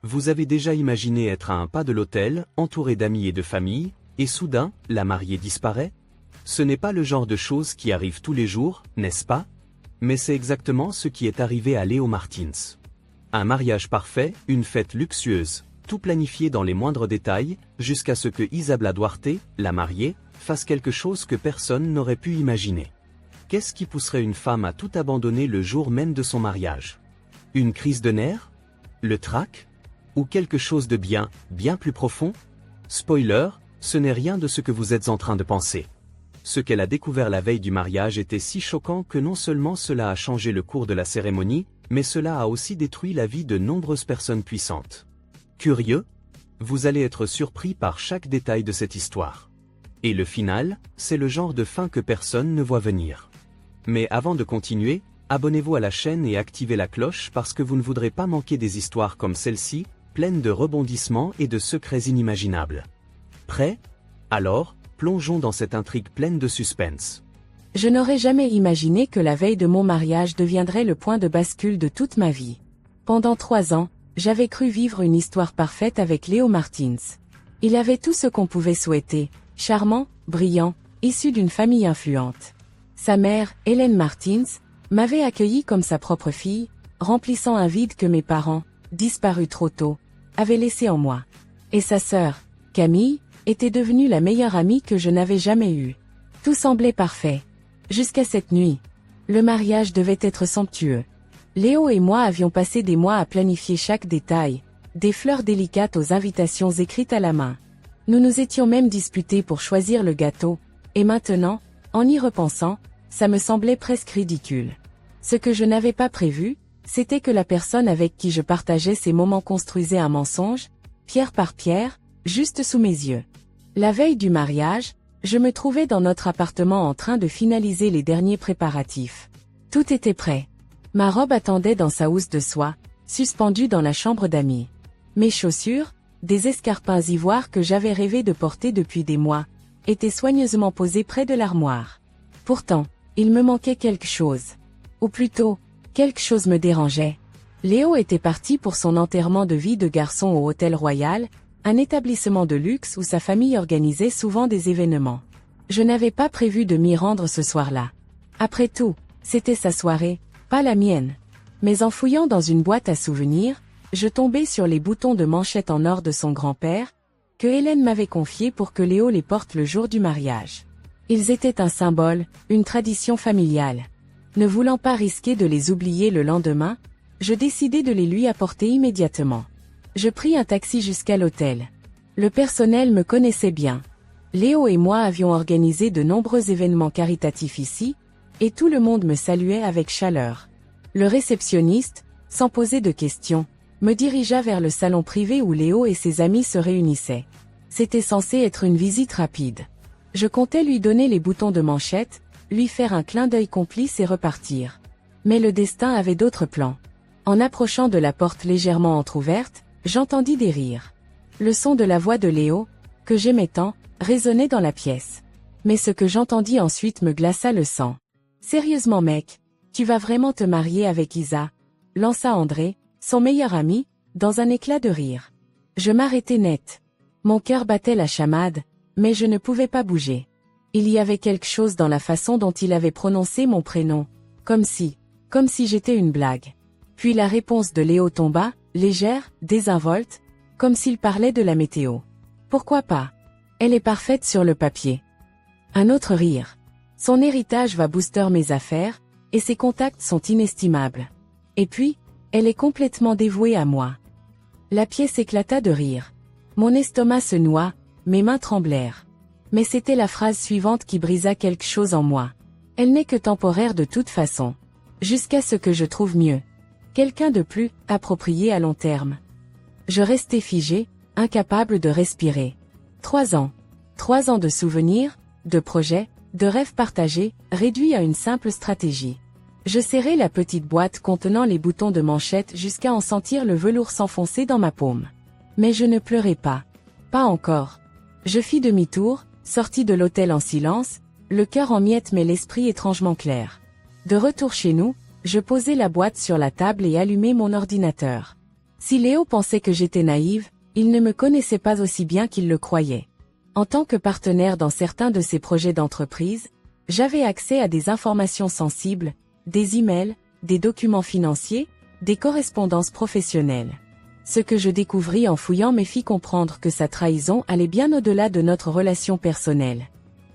Vous avez déjà imaginé être à un pas de l'autel, entouré d'amis et de famille, et soudain, la mariée disparaît? Ce n'est pas le genre de choses qui arrivent tous les jours, n'est-ce pas? Mais c'est exactement ce qui est arrivé à Léo Martins. Un mariage parfait, une fête luxueuse, tout planifié dans les moindres détails, jusqu'à ce que Isabela Duarte, la mariée, fasse quelque chose que personne n'aurait pu imaginer. Qu'est-ce qui pousserait une femme à tout abandonner le jour même de son mariage? Une crise de nerfs? Le trac? Ou quelque chose de bien plus profond? Spoiler, ce n'est rien de ce que vous êtes en train de penser. Ce qu'elle a découvert la veille du mariage était si choquant que non seulement cela a changé le cours de la cérémonie, mais cela a aussi détruit la vie de nombreuses personnes puissantes. Curieux? Vous allez être surpris par chaque détail de cette histoire. Et le final, c'est le genre de fin que personne ne voit venir. Mais avant de continuer, abonnez-vous à la chaîne et activez la cloche parce que vous ne voudrez pas manquer des histoires comme celle-ci, pleines de rebondissements et de secrets inimaginables. Prêt? Alors, plongeons dans cette intrigue pleine de suspense. Je n'aurais jamais imaginé que la veille de mon mariage deviendrait le point de bascule de toute ma vie. Pendant 3 ans, j'avais cru vivre une histoire parfaite avec Léo Martins. Il avait tout ce qu'on pouvait souhaiter, charmant, brillant, issu d'une famille influente. Sa mère, Hélène Martins, m'avait accueilli comme sa propre fille, remplissant un vide que mes parents, disparus trop tôt, avaient laissé en moi. Et sa sœur, Camille, était devenue la meilleure amie que je n'avais jamais eue. Tout semblait parfait. Jusqu'à cette nuit. Le mariage devait être somptueux. Léo et moi avions passé des mois à planifier chaque détail, des fleurs délicates aux invitations écrites à la main. Nous nous étions même disputés pour choisir le gâteau, et maintenant, en y repensant, ça me semblait presque ridicule. Ce que je n'avais pas prévu, c'était que la personne avec qui je partageais ces moments construisait un mensonge, pierre par pierre, juste sous mes yeux. La veille du mariage, je me trouvais dans notre appartement en train de finaliser les derniers préparatifs. Tout était prêt. Ma robe attendait dans sa housse de soie, suspendue dans la chambre d'amis. Mes chaussures, des escarpins ivoires que j'avais rêvé de porter depuis des mois, étaient soigneusement posés près de l'armoire. Pourtant, il me manquait quelque chose. Ou plutôt, quelque chose me dérangeait. Léo était parti pour son enterrement de vie de garçon au Hôtel Royal, un établissement de luxe où sa famille organisait souvent des événements. Je n'avais pas prévu de m'y rendre ce soir-là. Après tout, c'était sa soirée, pas la mienne. Mais en fouillant dans une boîte à souvenirs, je tombais sur les boutons de manchette en or de son grand-père, que Hélène m'avait confiés pour que Léo les porte le jour du mariage. Ils étaient un symbole, une tradition familiale. Ne voulant pas risquer de les oublier le lendemain, je décidai de les lui apporter immédiatement. Je pris un taxi jusqu'à l'hôtel. Le personnel me connaissait bien. Léo et moi avions organisé de nombreux événements caritatifs ici, et tout le monde me saluait avec chaleur. Le réceptionniste, sans poser de questions, me dirigea vers le salon privé où Léo et ses amis se réunissaient. C'était censé être une visite rapide. Je comptais lui donner les boutons de manchette, lui faire un clin d'œil complice et repartir. Mais le destin avait d'autres plans. En approchant de la porte légèrement entr'ouverte, j'entendis des rires. Le son de la voix de Léo, que j'aimais tant, résonnait dans la pièce. Mais ce que j'entendis ensuite me glaça le sang. « Sérieusement mec, tu vas vraiment te marier avec Isa ?» lança André, son meilleur ami, dans un éclat de rire. Je m'arrêtai net. Mon cœur battait la chamade, mais je ne pouvais pas bouger. Il y avait quelque chose dans la façon dont il avait prononcé mon prénom, comme si j'étais une blague. Puis la réponse de Léo tomba, légère, désinvolte, comme s'il parlait de la météo. Pourquoi pas? Elle est parfaite sur le papier. Un autre rire. Son héritage va booster mes affaires, et ses contacts sont inestimables. Et puis, elle est complètement dévouée à moi. La pièce éclata de rire. Mon estomac se noua, mes mains tremblèrent. Mais c'était la phrase suivante qui brisa quelque chose en moi. Elle n'est que temporaire de toute façon. Jusqu'à ce que je trouve mieux. Quelqu'un de plus approprié à long terme. Je restais figé, incapable de respirer. 3 ans. 3 ans de souvenirs, de projets, de rêves partagés, réduits à une simple stratégie. Je serrai la petite boîte contenant les boutons de manchette jusqu'à en sentir le velours s'enfoncer dans ma paume. Mais je ne pleurais pas. Pas encore. Je fis demi-tour, sortis de l'hôtel en silence, le cœur en miettes mais l'esprit étrangement clair. De retour chez nous, je posai la boîte sur la table et allumai mon ordinateur. Si Léo pensait que j'étais naïve, il ne me connaissait pas aussi bien qu'il le croyait. En tant que partenaire dans certains de ses projets d'entreprise, j'avais accès à des informations sensibles, des emails, des documents financiers, des correspondances professionnelles. Ce que je découvris en fouillant me fit comprendre que sa trahison allait bien au-delà de notre relation personnelle.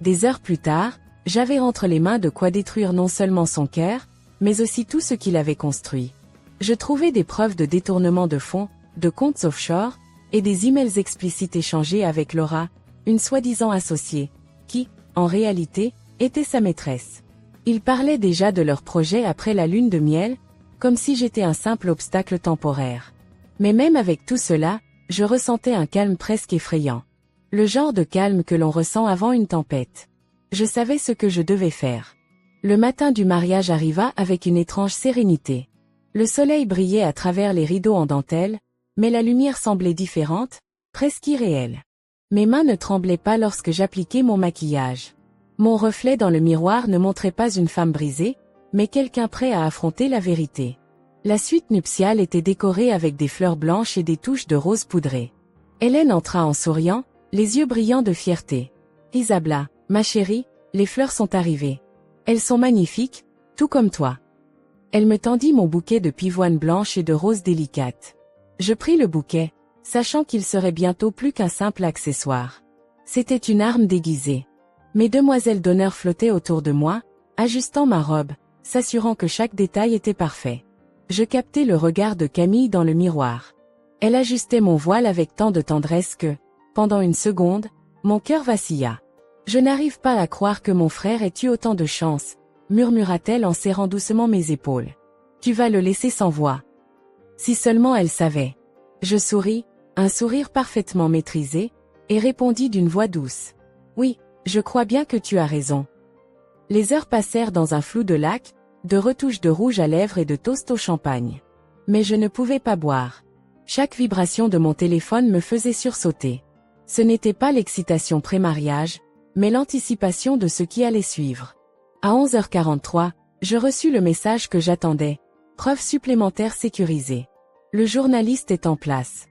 Des heures plus tard, j'avais entre les mains de quoi détruire non seulement son cœur, mais aussi tout ce qu'il avait construit. Je trouvais des preuves de détournement de fonds, de comptes offshore, et des emails explicites échangés avec Laura, une soi-disant associée, qui, en réalité, était sa maîtresse. Ils parlaient déjà de leur projet après la lune de miel, comme si j'étais un simple obstacle temporaire. Mais même avec tout cela, je ressentais un calme presque effrayant. Le genre de calme que l'on ressent avant une tempête. Je savais ce que je devais faire. Le matin du mariage arriva avec une étrange sérénité. Le soleil brillait à travers les rideaux en dentelle, mais la lumière semblait différente, presque irréelle. Mes mains ne tremblaient pas lorsque j'appliquais mon maquillage. Mon reflet dans le miroir ne montrait pas une femme brisée, mais quelqu'un prêt à affronter la vérité. La suite nuptiale était décorée avec des fleurs blanches et des touches de rose poudré. Hélène entra en souriant, les yeux brillants de fierté. « Isabella, ma chérie, les fleurs sont arrivées. Elles sont magnifiques, tout comme toi. » Elle me tendit mon bouquet de pivoine blanche et de roses délicates. Je pris le bouquet, sachant qu'il serait bientôt plus qu'un simple accessoire. C'était une arme déguisée. Mes demoiselles d'honneur flottaient autour de moi, ajustant ma robe, s'assurant que chaque détail était parfait. Je captais le regard de Camille dans le miroir. Elle ajustait mon voile avec tant de tendresse que, pendant une seconde, mon cœur vacilla. « Je n'arrive pas à croire que mon frère ait eu autant de chance », murmura-t-elle en serrant doucement mes épaules. « Tu vas le laisser sans voix. » Si seulement elle savait. Je souris, un sourire parfaitement maîtrisé, et répondis d'une voix douce. « Oui, je crois bien que tu as raison. » Les heures passèrent dans un flou de lac, de retouches de rouge à lèvres et de toast au champagne. Mais je ne pouvais pas boire. Chaque vibration de mon téléphone me faisait sursauter. Ce n'était pas l'excitation pré-mariage, mais l'anticipation de ce qui allait suivre. À 11h43, je reçus le message que j'attendais. Preuve supplémentaire sécurisée. Le journaliste est en place.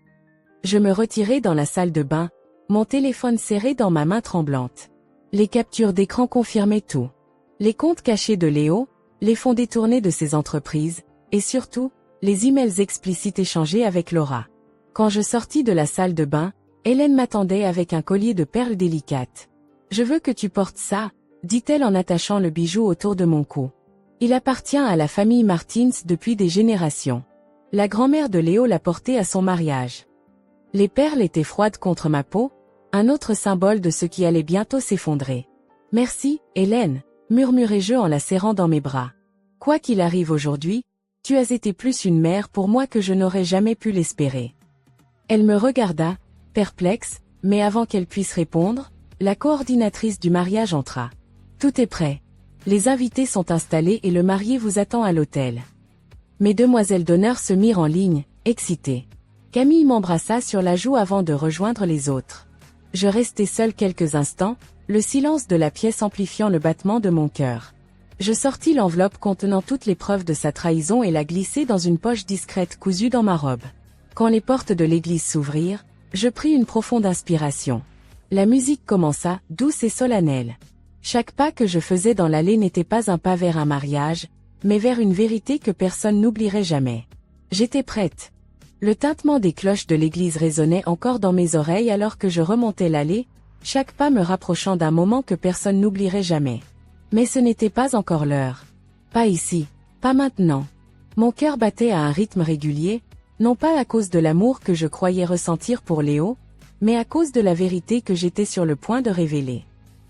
Je me retirai dans la salle de bain, mon téléphone serré dans ma main tremblante. Les captures d'écran confirmaient tout. Les comptes cachés de Léo, les fonds détournés de ses entreprises, et surtout, les emails explicites échangés avec Laura. Quand je sortis de la salle de bain, Hélène m'attendait avec un collier de perles délicates. « Je veux que tu portes ça », dit-elle en attachant le bijou autour de mon cou. Il appartient à la famille Martins depuis des générations. La grand-mère de Léo l'a porté à son mariage. Les perles étaient froides contre ma peau, un autre symbole de ce qui allait bientôt s'effondrer. « Merci, Hélène », murmurai-je en la serrant dans mes bras. « Quoi qu'il arrive aujourd'hui, tu as été plus une mère pour moi que je n'aurais jamais pu l'espérer. » Elle me regarda, perplexe, mais avant qu'elle puisse répondre, la coordinatrice du mariage entra. « Tout est prêt. Les invités sont installés et le marié vous attend à l'hôtel. » Mes demoiselles d'honneur se mirent en ligne, excitées. Camille m'embrassa sur la joue avant de rejoindre les autres. Je restai seule quelques instants, le silence de la pièce amplifiant le battement de mon cœur. Je sortis l'enveloppe contenant toutes les preuves de sa trahison et la glissai dans une poche discrète cousue dans ma robe. Quand les portes de l'église s'ouvrirent, je pris une profonde inspiration. La musique commença, douce et solennelle. Chaque pas que je faisais dans l'allée n'était pas un pas vers un mariage, mais vers une vérité que personne n'oublierait jamais. J'étais prête. Le tintement des cloches de l'église résonnait encore dans mes oreilles alors que je remontais l'allée, chaque pas me rapprochant d'un moment que personne n'oublierait jamais. Mais ce n'était pas encore l'heure. Pas ici, pas maintenant. Mon cœur battait à un rythme régulier, non pas à cause de l'amour que je croyais ressentir pour Léo, mais à cause de la vérité que j'étais sur le point de révéler.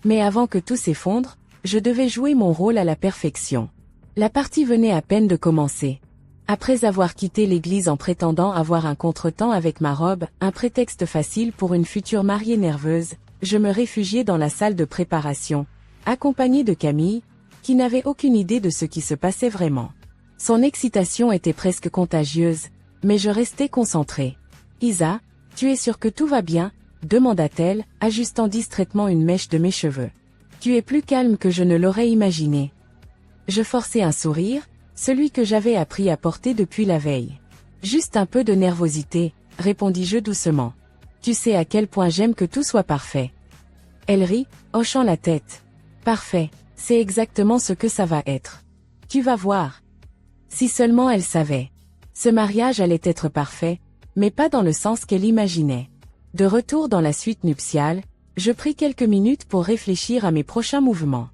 Mais avant que tout s'effondre, je devais jouer mon rôle à la perfection. La partie venait à peine de commencer. Après avoir quitté l'église en prétendant avoir un contretemps avec ma robe, un prétexte facile pour une future mariée nerveuse, je me réfugiai dans la salle de préparation, accompagnée de Camille, qui n'avait aucune idée de ce qui se passait vraiment. Son excitation était presque contagieuse, mais je restais concentrée. « Isa, tu es sûre que tout va bien ?» demanda-t-elle, ajustant distraitement une mèche de mes cheveux. « Tu es plus calme que je ne l'aurais imaginé. » Je forçai un sourire, celui que j'avais appris à porter depuis la veille. Juste un peu de nervosité, répondis-je doucement. Tu sais à quel point j'aime que tout soit parfait. Elle rit, hochant la tête. Parfait, c'est exactement ce que ça va être. Tu vas voir. Si seulement elle savait. Ce mariage allait être parfait, mais pas dans le sens qu'elle imaginait. De retour dans la suite nuptiale, je pris quelques minutes pour réfléchir à mes prochains mouvements.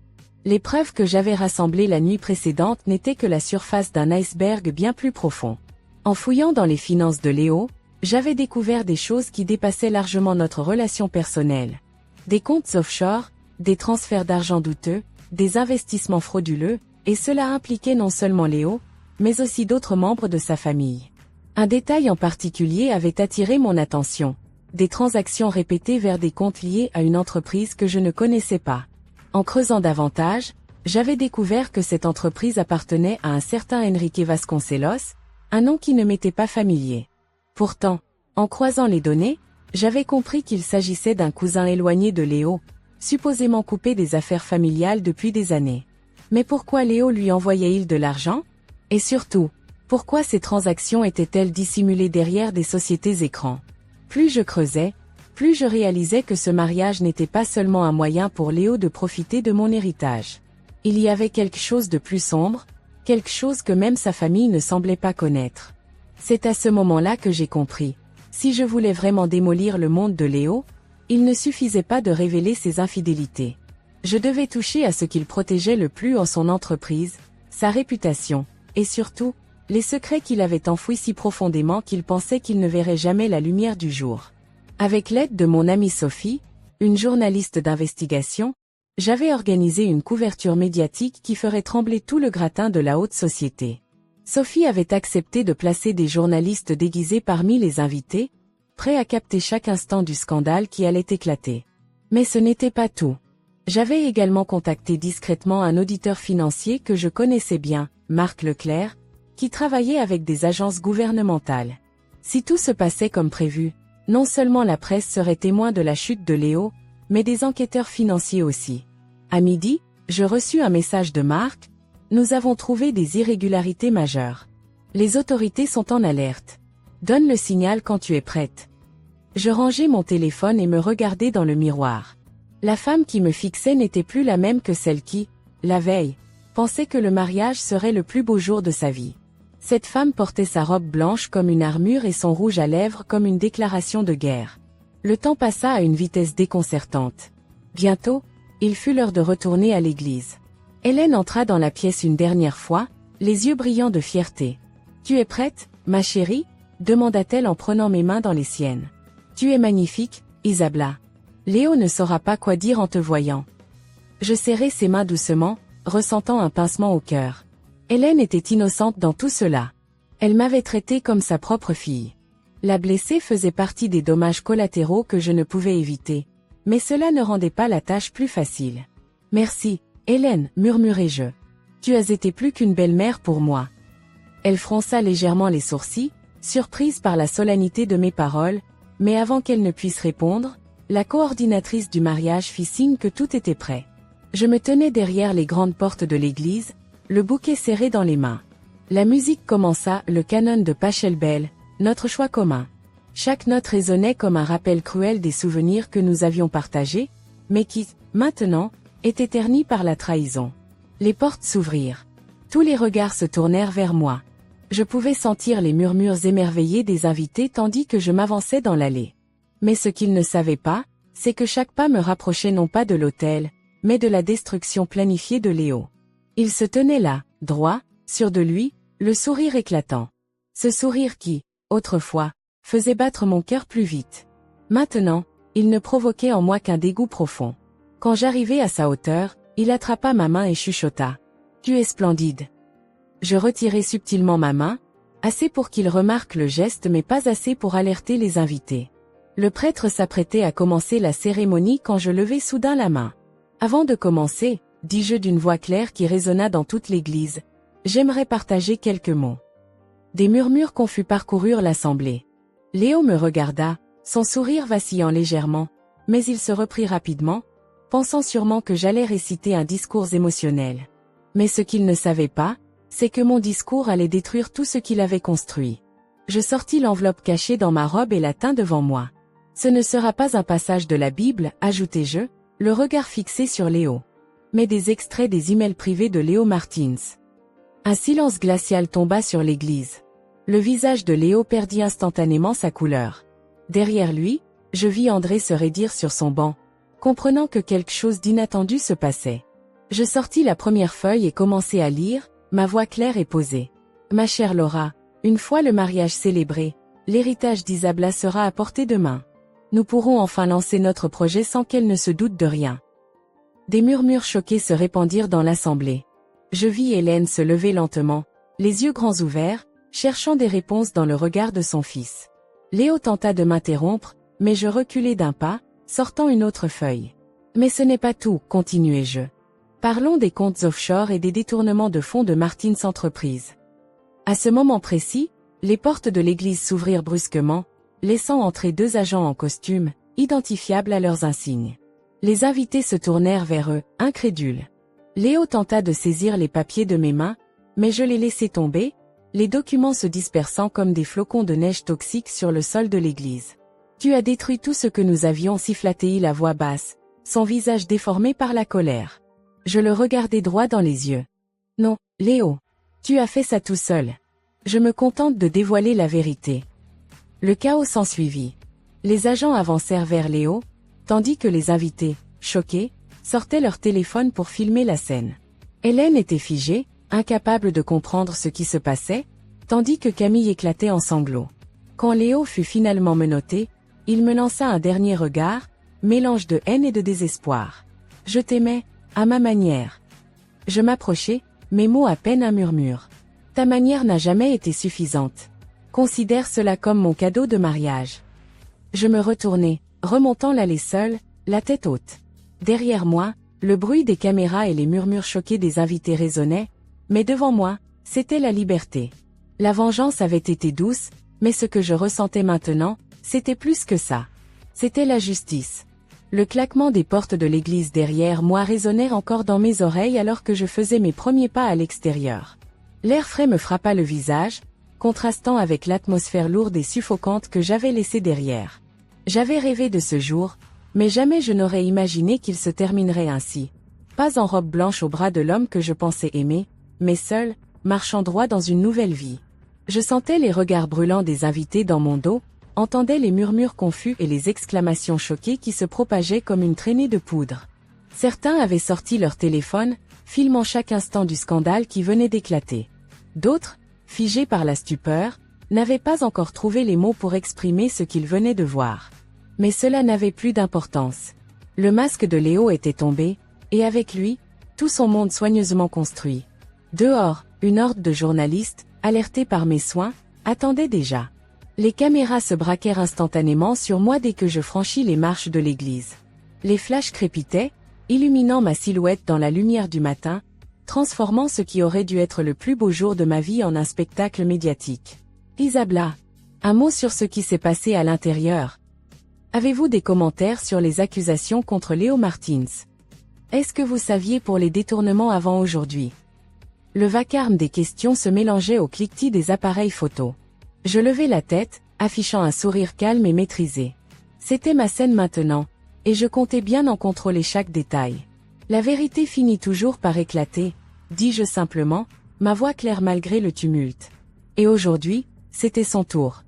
Les preuves que j'avais rassemblées la nuit précédente n'étaient que la surface d'un iceberg bien plus profond. En fouillant dans les finances de Léo, j'avais découvert des choses qui dépassaient largement notre relation personnelle. Des comptes offshore, des transferts d'argent douteux, des investissements frauduleux, et cela impliquait non seulement Léo, mais aussi d'autres membres de sa famille. Un détail en particulier avait attiré mon attention. Des transactions répétées vers des comptes liés à une entreprise que je ne connaissais pas. En creusant davantage, j'avais découvert que cette entreprise appartenait à un certain Enrique Vasconcelos, un nom qui ne m'était pas familier. Pourtant, en croisant les données, j'avais compris qu'il s'agissait d'un cousin éloigné de Léo, supposément coupé des affaires familiales depuis des années. Mais pourquoi Léo lui envoyait-il de l'argent? Et surtout, pourquoi ces transactions étaient-elles dissimulées derrière des sociétés écrans? Plus je creusais, plus je réalisais que ce mariage n'était pas seulement un moyen pour Léo de profiter de mon héritage. Il y avait quelque chose de plus sombre, quelque chose que même sa famille ne semblait pas connaître. C'est à ce moment-là que j'ai compris. Si je voulais vraiment démolir le monde de Léo, il ne suffisait pas de révéler ses infidélités. Je devais toucher à ce qu'il protégeait le plus en son entreprise, sa réputation, et surtout, les secrets qu'il avait enfouis si profondément qu'il pensait qu'il ne verrait jamais la lumière du jour. Avec l'aide de mon amie Sophie, une journaliste d'investigation, j'avais organisé une couverture médiatique qui ferait trembler tout le gratin de la haute société. Sophie avait accepté de placer des journalistes déguisés parmi les invités, prêts à capter chaque instant du scandale qui allait éclater. Mais ce n'était pas tout. J'avais également contacté discrètement un auditeur financier que je connaissais bien, Marc Leclerc, qui travaillait avec des agences gouvernementales. Si tout se passait comme prévu, non seulement la presse serait témoin de la chute de Léo, mais des enquêteurs financiers aussi. À midi, je reçus un message de Marc. Nous avons trouvé des irrégularités majeures. Les autorités sont en alerte. Donne le signal quand tu es prête. Je rangeai mon téléphone et me regardai dans le miroir. La femme qui me fixait n'était plus la même que celle qui, la veille, pensait que le mariage serait le plus beau jour de sa vie. Cette femme portait sa robe blanche comme une armure et son rouge à lèvres comme une déclaration de guerre. Le temps passa à une vitesse déconcertante. Bientôt, il fut l'heure de retourner à l'église. Hélène entra dans la pièce une dernière fois, les yeux brillants de fierté. « Tu es prête, ma chérie ?» demanda-t-elle en prenant mes mains dans les siennes. « Tu es magnifique, Isabella. Léo ne saura pas quoi dire en te voyant. » Je serrai ses mains doucement, ressentant un pincement au cœur. Hélène était innocente dans tout cela. Elle m'avait traité comme sa propre fille. La blessée faisait partie des dommages collatéraux que je ne pouvais éviter, mais cela ne rendait pas la tâche plus facile. « Merci, Hélène, murmurai-je. Tu as été plus qu'une belle-mère pour moi. » Elle fronça légèrement les sourcils, surprise par la solennité de mes paroles, mais avant qu'elle ne puisse répondre, la coordinatrice du mariage fit signe que tout était prêt. Je me tenais derrière les grandes portes de l'église, le bouquet serré dans les mains. La musique commença, le canon de Pachelbel, notre choix commun. Chaque note résonnait comme un rappel cruel des souvenirs que nous avions partagés, mais qui, maintenant, étaient ternis par la trahison. Les portes s'ouvrirent. Tous les regards se tournèrent vers moi. Je pouvais sentir les murmures émerveillés des invités tandis que je m'avançais dans l'allée. Mais ce qu'ils ne savaient pas, c'est que chaque pas me rapprochait non pas de l'autel, mais de la destruction planifiée de Léo. Il se tenait là, droit, sûr de lui, le sourire éclatant. Ce sourire qui, autrefois, faisait battre mon cœur plus vite. Maintenant, il ne provoquait en moi qu'un dégoût profond. Quand j'arrivai à sa hauteur, il attrapa ma main et chuchota. « Tu es splendide. » Je retirai subtilement ma main, assez pour qu'il remarque le geste mais pas assez pour alerter les invités. Le prêtre s'apprêtait à commencer la cérémonie quand je levai soudain la main. « Avant de commencer, dis-je d'une voix claire qui résonna dans toute l'église, j'aimerais partager quelques mots. » Des murmures confus parcoururent l'assemblée. Léo me regarda, son sourire vacillant légèrement, mais il se reprit rapidement, pensant sûrement que j'allais réciter un discours émotionnel. Mais ce qu'il ne savait pas, c'est que mon discours allait détruire tout ce qu'il avait construit. Je sortis l'enveloppe cachée dans ma robe et la tins devant moi. Ce ne sera pas un passage de la Bible, ajoutai-je, le regard fixé sur Léo. Mais des extraits des emails privés de Léo Martins. Un silence glacial tomba sur l'église. Le visage de Léo perdit instantanément sa couleur. Derrière lui, je vis André se raidir sur son banc, comprenant que quelque chose d'inattendu se passait. Je sortis la première feuille et commençai à lire, ma voix claire et posée. Ma chère Laura, une fois le mariage célébré, l'héritage d'Isabella sera à portée de main. Nous pourrons enfin lancer notre projet sans qu'elle ne se doute de rien. Des murmures choqués se répandirent dans l'assemblée. Je vis Hélène se lever lentement, les yeux grands ouverts, cherchant des réponses dans le regard de son fils. Léo tenta de m'interrompre, mais je reculai d'un pas, sortant une autre feuille. Mais ce n'est pas tout, continuai-je. Parlons des comptes offshore et des détournements de fonds de Martins Entreprises. À ce moment précis, les portes de l'église s'ouvrirent brusquement, laissant entrer 2 agents en costume, identifiables à leurs insignes. Les invités se tournèrent vers eux, incrédules. Léo tenta de saisir les papiers de mes mains, mais je les laissai tomber, les documents se dispersant comme des flocons de neige toxiques sur le sol de l'église. Tu as détruit tout ce que nous avions, siffla-t-il à voix basse, son visage déformé par la colère. Je le regardai droit dans les yeux. Non, Léo. Tu as fait ça tout seul. Je me contente de dévoiler la vérité. Le chaos s'ensuivit. Les agents avancèrent vers Léo, tandis que les invités, choqués, sortaient leur téléphone pour filmer la scène. Hélène était figée, incapable de comprendre ce qui se passait, tandis que Camille éclatait en sanglots. Quand Léo fut finalement menotté, il me lança un dernier regard, mélange de haine et de désespoir. Je t'aimais, à ma manière. Je m'approchai, mes mots à peine un murmure. Ta manière n'a jamais été suffisante. Considère cela comme mon cadeau de mariage. Je me retournai, remontant l'allée seule, la tête haute. Derrière moi, le bruit des caméras et les murmures choqués des invités résonnaient, mais devant moi, c'était la liberté. La vengeance avait été douce, mais ce que je ressentais maintenant, c'était plus que ça. C'était la justice. Le claquement des portes de l'église derrière moi résonnait encore dans mes oreilles alors que je faisais mes premiers pas à l'extérieur. L'air frais me frappa le visage, contrastant avec l'atmosphère lourde et suffocante que j'avais laissée derrière. J'avais rêvé de ce jour, mais jamais je n'aurais imaginé qu'il se terminerait ainsi. Pas en robe blanche au bras de l'homme que je pensais aimer, mais seul, marchant droit dans une nouvelle vie. Je sentais les regards brûlants des invités dans mon dos, entendais les murmures confus et les exclamations choquées qui se propageaient comme une traînée de poudre. Certains avaient sorti leur téléphone, filmant chaque instant du scandale qui venait d'éclater. D'autres, figés par la stupeur, n'avaient pas encore trouvé les mots pour exprimer ce qu'ils venaient de voir. Mais cela n'avait plus d'importance. Le masque de Léo était tombé, et avec lui, tout son monde soigneusement construit. Dehors, une horde de journalistes, alertés par mes soins, attendait déjà. Les caméras se braquèrent instantanément sur moi dès que je franchis les marches de l'église. Les flashs crépitaient, illuminant ma silhouette dans la lumière du matin, transformant ce qui aurait dû être le plus beau jour de ma vie en un spectacle médiatique. Isabella, un mot sur ce qui s'est passé à l'intérieur. Avez-vous des commentaires sur les accusations contre Léo Martins? Est-ce que vous saviez pour les détournements avant aujourd'hui? Le vacarme des questions se mélangeait au cliquetis des appareils photo. Je levai la tête, affichant un sourire calme et maîtrisé. C'était ma scène maintenant, et je comptais bien en contrôler chaque détail. La vérité finit toujours par éclater, dis-je simplement, ma voix claire malgré le tumulte. Et aujourd'hui, c'était son tour.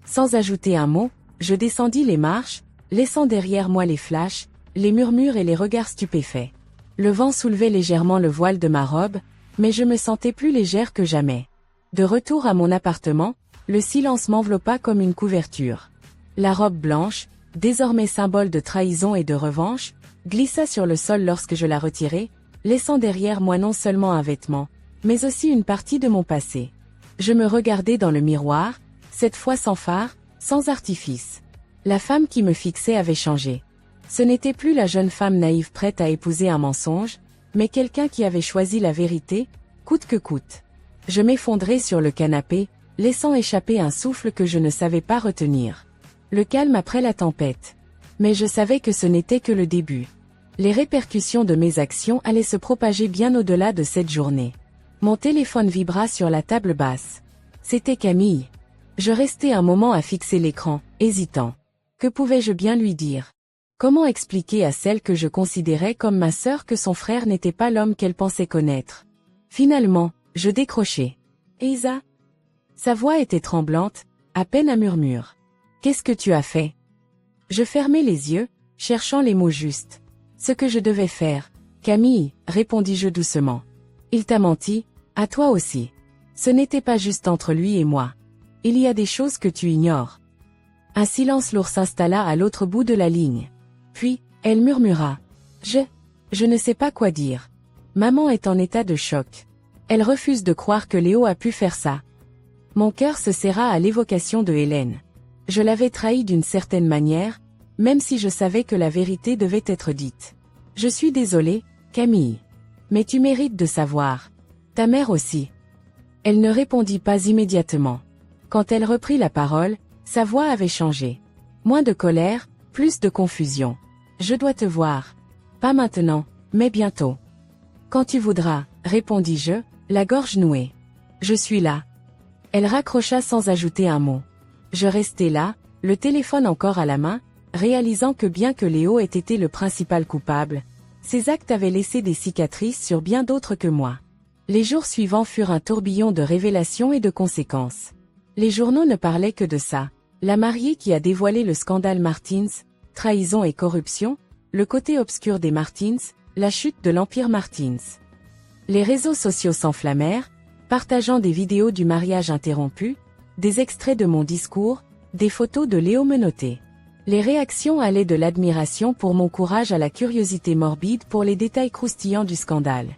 Sans ajouter un mot, je descendis les marches, laissant derrière moi les flashs, les murmures et les regards stupéfaits. Le vent soulevait légèrement le voile de ma robe, mais je me sentais plus légère que jamais. De retour à mon appartement, le silence m'enveloppa comme une couverture. La robe blanche, désormais symbole de trahison et de revanche, glissa sur le sol lorsque je la retirai, laissant derrière moi non seulement un vêtement, mais aussi une partie de mon passé. Je me regardais dans le miroir, cette fois sans phare, sans artifice. La femme qui me fixait avait changé. Ce n'était plus la jeune femme naïve prête à épouser un mensonge, mais quelqu'un qui avait choisi la vérité, coûte que coûte. Je m'effondrai sur le canapé, laissant échapper un souffle que je ne savais pas retenir. Le calme après la tempête. Mais je savais que ce n'était que le début. Les répercussions de mes actions allaient se propager bien au-delà de cette journée. Mon téléphone vibra sur la table basse. C'était Camille. Je restai un moment à fixer l'écran, hésitant. Que pouvais-je bien lui dire? Comment expliquer à celle que je considérais comme ma sœur que son frère n'était pas l'homme qu'elle pensait connaître? Finalement, je décrochai. Isa? Sa voix était tremblante, à peine un murmure. Qu'est-ce que tu as fait? Je fermai les yeux, cherchant les mots justes. Ce que je devais faire, Camille, répondis-je doucement. Il t'a menti, à toi aussi. Ce n'était pas juste entre lui et moi. Il y a des choses que tu ignores. Un silence lourd s'installa à l'autre bout de la ligne. Puis, elle murmura. Je ne sais pas quoi dire. Maman est en état de choc. Elle refuse de croire que Léo a pu faire ça. Mon cœur se serra à l'évocation de Hélène. Je l'avais trahi d'une certaine manière, même si je savais que la vérité devait être dite. Je suis désolée, Camille. Mais tu mérites de savoir. Ta mère aussi. Elle ne répondit pas immédiatement. Quand elle reprit la parole, sa voix avait changé. Moins de colère, plus de confusion. Je dois te voir. Pas maintenant, mais bientôt. Quand tu voudras, répondis-je, la gorge nouée. Je suis là. Elle raccrocha sans ajouter un mot. Je restai là, le téléphone encore à la main, réalisant que bien que Léo ait été le principal coupable, ses actes avaient laissé des cicatrices sur bien d'autres que moi. Les jours suivants furent un tourbillon de révélations et de conséquences. Les journaux ne parlaient que de ça. La mariée qui a dévoilé le scandale Martins, trahison et corruption, le côté obscur des Martins, la chute de l'empire Martins. Les réseaux sociaux s'enflammèrent, partageant des vidéos du mariage interrompu, des extraits de mon discours, des photos de Léo menotté. Les réactions allaient de l'admiration pour mon courage à la curiosité morbide pour les détails croustillants du scandale.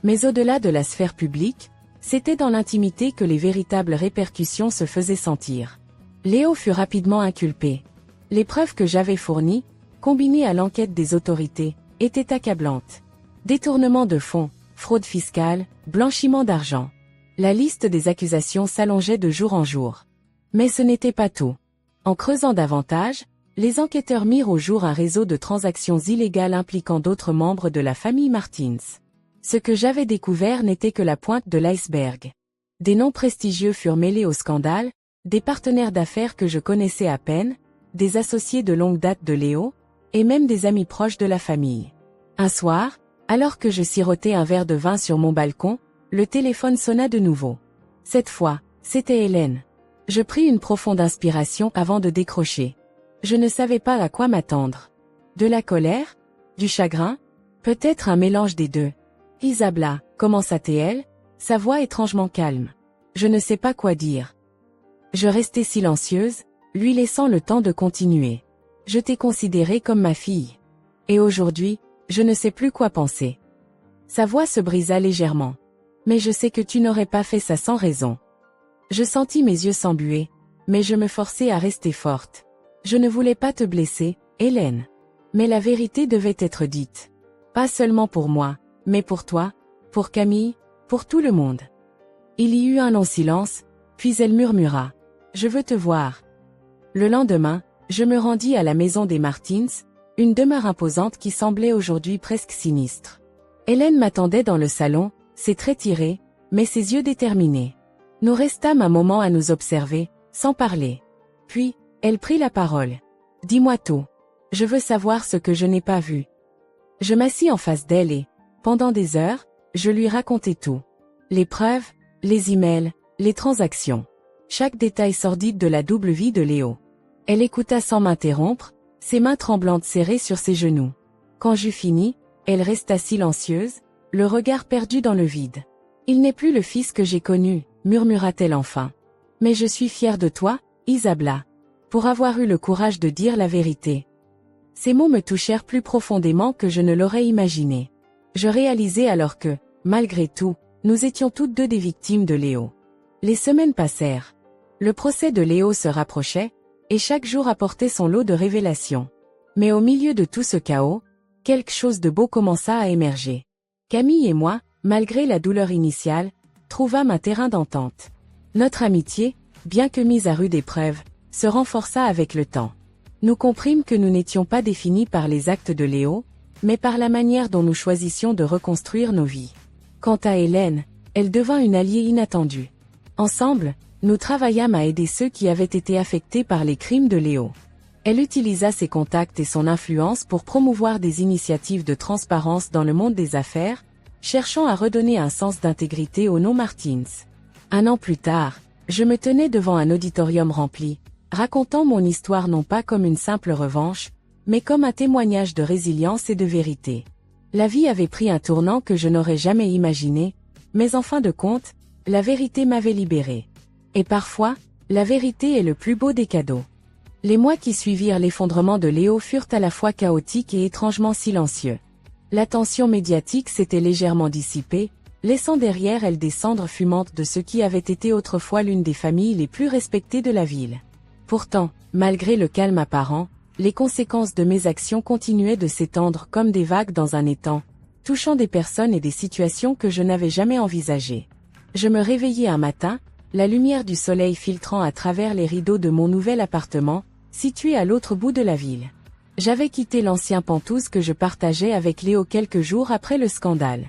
Mais au-delà de la sphère publique, c'était dans l'intimité que les véritables répercussions se faisaient sentir. Léo fut rapidement inculpé. Les preuves que j'avais fournies, combinées à l'enquête des autorités, étaient accablantes. Détournement de fonds, fraude fiscale, blanchiment d'argent. La liste des accusations s'allongeait de jour en jour. Mais ce n'était pas tout. En creusant davantage, les enquêteurs mirent au jour un réseau de transactions illégales impliquant d'autres membres de la famille Martins. Ce que j'avais découvert n'était que la pointe de l'iceberg. Des noms prestigieux furent mêlés au scandale, des partenaires d'affaires que je connaissais à peine, des associés de longue date de Léo, et même des amis proches de la famille. Un soir, alors que je sirotais un verre de vin sur mon balcon, le téléphone sonna de nouveau. Cette fois, c'était Hélène. Je pris une profonde inspiration avant de décrocher. Je ne savais pas à quoi m'attendre. De la colère? Du chagrin? Peut-être un mélange des deux. Isabella, commença-t-elle, sa voix étrangement calme. Je ne sais pas quoi dire. Je restai silencieuse, lui laissant le temps de continuer. Je t'ai considérée comme ma fille. Et aujourd'hui, je ne sais plus quoi penser. Sa voix se brisa légèrement. Mais je sais que tu n'aurais pas fait ça sans raison. Je sentis mes yeux s'embuer, mais je me forçai à rester forte. Je ne voulais pas te blesser, Hélène. Mais la vérité devait être dite. Pas seulement pour moi, mais pour toi, pour Camille, pour tout le monde. Il y eut un long silence, puis elle murmura. Je veux te voir. Le lendemain, je me rendis à la maison des Martins, une demeure imposante qui semblait aujourd'hui presque sinistre. Hélène m'attendait dans le salon, ses traits tirés, mais ses yeux déterminés. Nous restâmes un moment à nous observer, sans parler. Puis, elle prit la parole. Dis-moi tout. Je veux savoir ce que je n'ai pas vu. Je m'assis en face d'elle et, pendant des heures, je lui racontai tout. Les preuves, les emails, les transactions. Chaque détail sordide de la double vie de Léo. Elle écouta sans m'interrompre, ses mains tremblantes serrées sur ses genoux. Quand j'eus fini, elle resta silencieuse, le regard perdu dans le vide. Il n'est plus le fils que j'ai connu, murmura-t-elle enfin. Mais je suis fière de toi, Isabella, pour avoir eu le courage de dire la vérité. Ces mots me touchèrent plus profondément que je ne l'aurais imaginé. Je réalisai alors que, malgré tout, nous étions toutes deux des victimes de Léo. Les semaines passèrent. Le procès de Léo se rapprochait, et chaque jour apportait son lot de révélations. Mais au milieu de tout ce chaos, quelque chose de beau commença à émerger. Camille et moi, malgré la douleur initiale, trouvâmes un terrain d'entente. Notre amitié, bien que mise à rude épreuve, se renforça avec le temps. Nous comprîmes que nous n'étions pas définis par les actes de Léo, mais par la manière dont nous choisissions de reconstruire nos vies. Quant à Hélène, elle devint une alliée inattendue. Ensemble, nous travaillâmes à aider ceux qui avaient été affectés par les crimes de Léo. Elle utilisa ses contacts et son influence pour promouvoir des initiatives de transparence dans le monde des affaires, cherchant à redonner un sens d'intégrité au nom Martins. 1 an plus tard, je me tenais devant un auditorium rempli, racontant mon histoire non pas comme une simple revanche, mais comme un témoignage de résilience et de vérité. La vie avait pris un tournant que je n'aurais jamais imaginé, mais en fin de compte, la vérité m'avait libéré. Et parfois, la vérité est le plus beau des cadeaux. Les mois qui suivirent l'effondrement de Léo furent à la fois chaotiques et étrangement silencieux. L'attention médiatique s'était légèrement dissipée, laissant derrière elle des cendres fumantes de ce qui avait été autrefois l'une des familles les plus respectées de la ville. Pourtant, malgré le calme apparent, les conséquences de mes actions continuaient de s'étendre comme des vagues dans un étang, touchant des personnes et des situations que je n'avais jamais envisagées. Je me réveillai un matin, la lumière du soleil filtrant à travers les rideaux de mon nouvel appartement, situé à l'autre bout de la ville. J'avais quitté l'ancien Penthouse que je partageais avec Léo quelques jours après le scandale.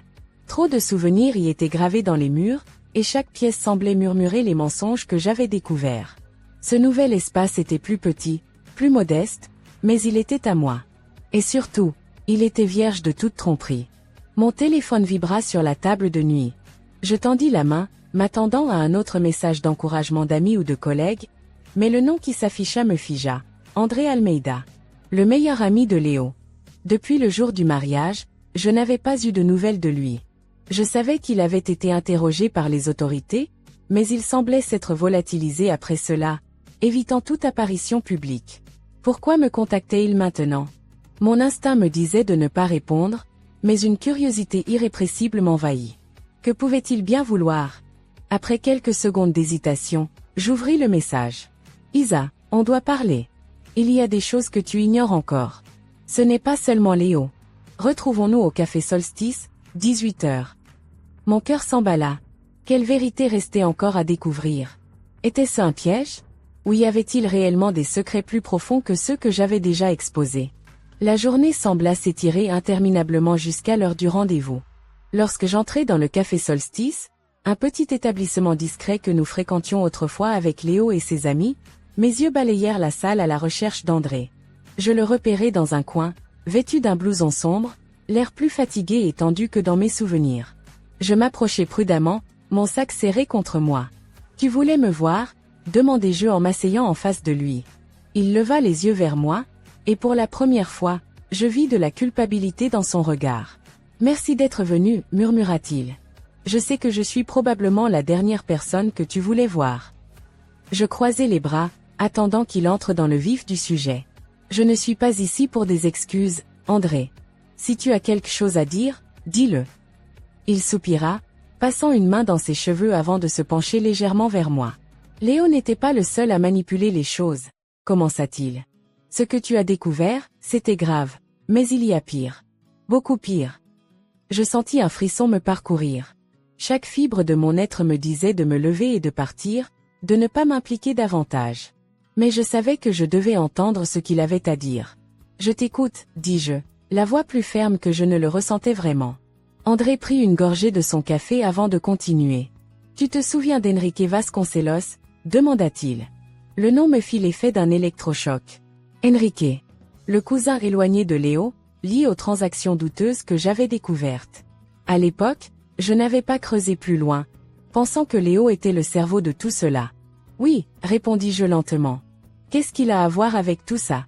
Trop de souvenirs y étaient gravés dans les murs, et chaque pièce semblait murmurer les mensonges que j'avais découverts. Ce nouvel espace était plus petit, plus modeste, mais il était à moi. Et surtout, il était vierge de toute tromperie. Mon téléphone vibra sur la table de nuit. Je tendis la main, m'attendant à un autre message d'encouragement d'amis ou de collègues, mais le nom qui s'afficha me figea. André Almeida. Le meilleur ami de Léo. Depuis le jour du mariage, je n'avais pas eu de nouvelles de lui. Je savais qu'il avait été interrogé par les autorités, mais il semblait s'être volatilisé après cela, évitant toute apparition publique. Pourquoi me contactait-il maintenant? Mon instinct me disait de ne pas répondre, mais une curiosité irrépressible m'envahit. Que pouvait-il bien vouloir? Après quelques secondes d'hésitation, j'ouvris le message. Isa, on doit parler. Il y a des choses que tu ignores encore. Ce n'est pas seulement Léo. Retrouvons-nous au café Solstice, 18h. Mon cœur s'emballa. Quelle vérité restait encore à découvrir? Était-ce un piège? Ou y avait-il réellement des secrets plus profonds que ceux que j'avais déjà exposés? La journée sembla s'étirer interminablement jusqu'à l'heure du rendez-vous. Lorsque j'entrai dans le café Solstice, un petit établissement discret que nous fréquentions autrefois avec Léo et ses amis, mes yeux balayèrent la salle à la recherche d'André. Je le repérai dans un coin, vêtu d'un blouson sombre, l'air plus fatigué et tendu que dans mes souvenirs. Je m'approchai prudemment, mon sac serré contre moi. « Tu voulais me voir ?» demandai-je en m'asseyant en face de lui. Il leva les yeux vers moi, et pour la première fois, je vis de la culpabilité dans son regard. « Merci d'être venu, murmura-t-il. Je sais que je suis probablement la dernière personne que tu voulais voir. » Je croisai les bras, attendant qu'il entre dans le vif du sujet. « Je ne suis pas ici pour des excuses, André. Si tu as quelque chose à dire, dis-le. » Il soupira, passant une main dans ses cheveux avant de se pencher légèrement vers moi. « Léo n'était pas le seul à manipuler les choses, » commença-t-il. « Ce que tu as découvert, c'était grave, mais il y a pire. Beaucoup pire. » Je sentis un frisson me parcourir. Chaque fibre de mon être me disait de me lever et de partir, de ne pas m'impliquer davantage. Mais je savais que je devais entendre ce qu'il avait à dire. « Je t'écoute, » dis-je, la voix plus ferme que je ne le ressentais vraiment. André prit une gorgée de son café avant de continuer. « Tu te souviens d'Enrique Vasconcelos ?» demanda-t-il. Le nom me fit l'effet d'un électrochoc. Enrique. Le cousin éloigné de Léo, lié aux transactions douteuses que j'avais découvertes. À l'époque, je n'avais pas creusé plus loin, pensant que Léo était le cerveau de tout cela. « Oui, » répondis-je lentement. « Qu'est-ce qu'il a à voir avec tout ça ?»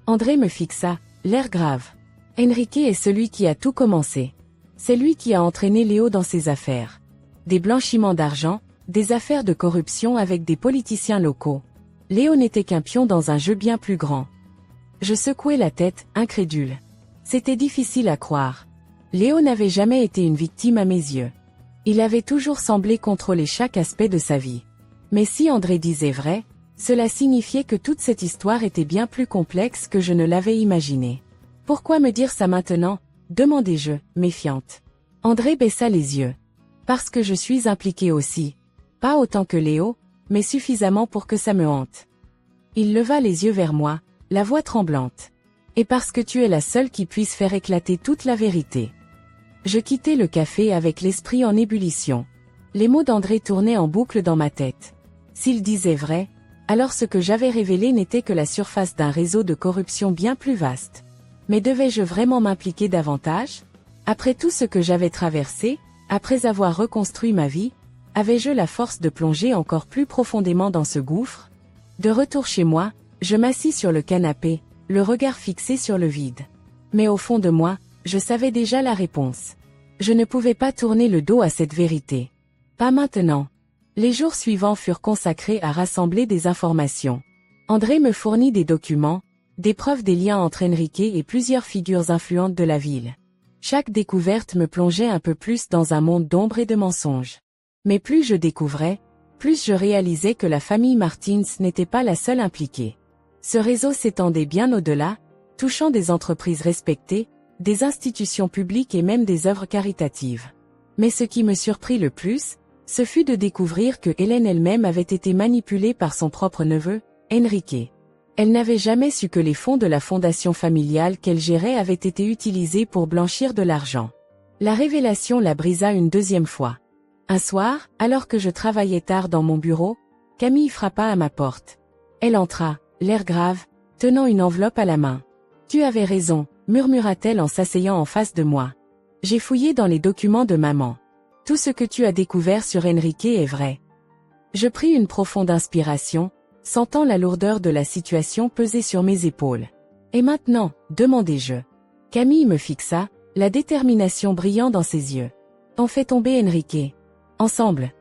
André me fixa, l'air grave. « Enrique est celui qui a tout commencé. C'est lui qui a entraîné Léo dans ses affaires. Des blanchiments d'argent, des affaires de corruption avec des politiciens locaux. Léo n'était qu'un pion dans un jeu bien plus grand. » Je secouai la tête, incrédule. C'était difficile à croire. Léo n'avait jamais été une victime à mes yeux. Il avait toujours semblé contrôler chaque aspect de sa vie. Mais si André disait vrai, cela signifiait que toute cette histoire était bien plus complexe que je ne l'avais imaginé. « Pourquoi me dire ça maintenant ?» demandai-je, méfiante. André baissa les yeux. « Parce que je suis impliquée aussi. Pas autant que Léo, mais suffisamment pour que ça me hante. » Il leva les yeux vers moi, la voix tremblante. « Et parce que tu es la seule qui puisse faire éclater toute la vérité. » Je quittai le café avec l'esprit en ébullition. Les mots d'André tournaient en boucle dans ma tête. S'il disait vrai, alors ce que j'avais révélé n'était que la surface d'un réseau de corruption bien plus vaste. Mais devais-je vraiment m'impliquer davantage? Après tout ce que j'avais traversé, après avoir reconstruit ma vie, avais-je la force de plonger encore plus profondément dans ce gouffre? De retour chez moi, je m'assis sur le canapé, le regard fixé sur le vide. Mais au fond de moi, je savais déjà la réponse. Je ne pouvais pas tourner le dos à cette vérité. Pas maintenant. Les jours suivants furent consacrés à rassembler des informations. André me fournit des documents, des preuves des liens entre Enrique et plusieurs figures influentes de la ville. Chaque découverte me plongeait un peu plus dans un monde d'ombre et de mensonges. Mais plus je découvrais, plus je réalisais que la famille Martins n'était pas la seule impliquée. Ce réseau s'étendait bien au-delà, touchant des entreprises respectées, des institutions publiques et même des œuvres caritatives. Mais ce qui me surprit le plus, ce fut de découvrir que Hélène elle-même avait été manipulée par son propre neveu, Enrique. Elle n'avait jamais su que les fonds de la fondation familiale qu'elle gérait avaient été utilisés pour blanchir de l'argent. La révélation la brisa une deuxième fois. Un soir, alors que je travaillais tard dans mon bureau, Camille frappa à ma porte. Elle entra, l'air grave, tenant une enveloppe à la main. « Tu avais raison », murmura-t-elle en s'asseyant en face de moi. « J'ai fouillé dans les documents de maman. Tout ce que tu as découvert sur Enrique est vrai. » Je pris une profonde inspiration, sentant la lourdeur de la situation peser sur mes épaules. « Et maintenant ?» demandai-je. Camille me fixa, la détermination brillant dans ses yeux. « On fait tomber Enrique. Ensemble. »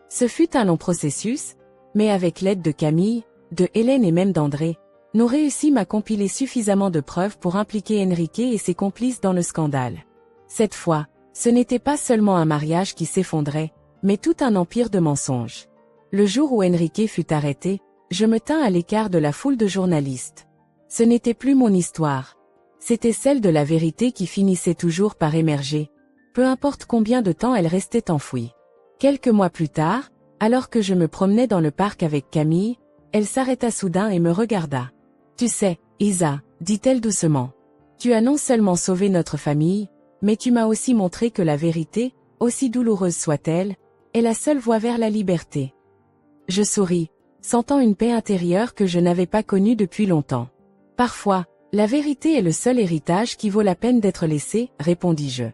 Ce fut un long processus, mais avec l'aide de Camille, de Hélène et même d'André, nous réussîmes à compiler suffisamment de preuves pour impliquer Enrique et ses complices dans le scandale. Cette fois, ce n'était pas seulement un mariage qui s'effondrait, mais tout un empire de mensonges. Le jour où Enrique fut arrêté, je me tins à l'écart de la foule de journalistes. Ce n'était plus mon histoire. C'était celle de la vérité qui finissait toujours par émerger, peu importe combien de temps elle restait enfouie. Quelques mois plus tard, alors que je me promenais dans le parc avec Camille, elle s'arrêta soudain et me regarda. « Tu sais, Isa, dit-elle doucement, tu as non seulement sauvé notre famille, mais tu m'as aussi montré que la vérité, aussi douloureuse soit-elle, est la seule voie vers la liberté. » Je souris, sentant une paix intérieure que je n'avais pas connue depuis longtemps. « Parfois, la vérité est le seul héritage qui vaut la peine d'être laissé, répondis-je.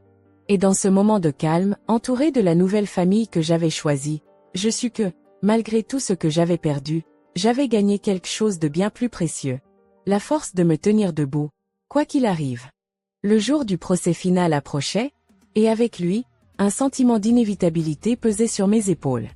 Et dans ce moment de calme, entouré de la nouvelle famille que j'avais choisie, je sus que, malgré tout ce que j'avais perdu, j'avais gagné quelque chose de bien plus précieux. La force de me tenir debout, quoi qu'il arrive. Le jour du procès final approchait, et avec lui, un sentiment d'inévitabilité pesait sur mes épaules.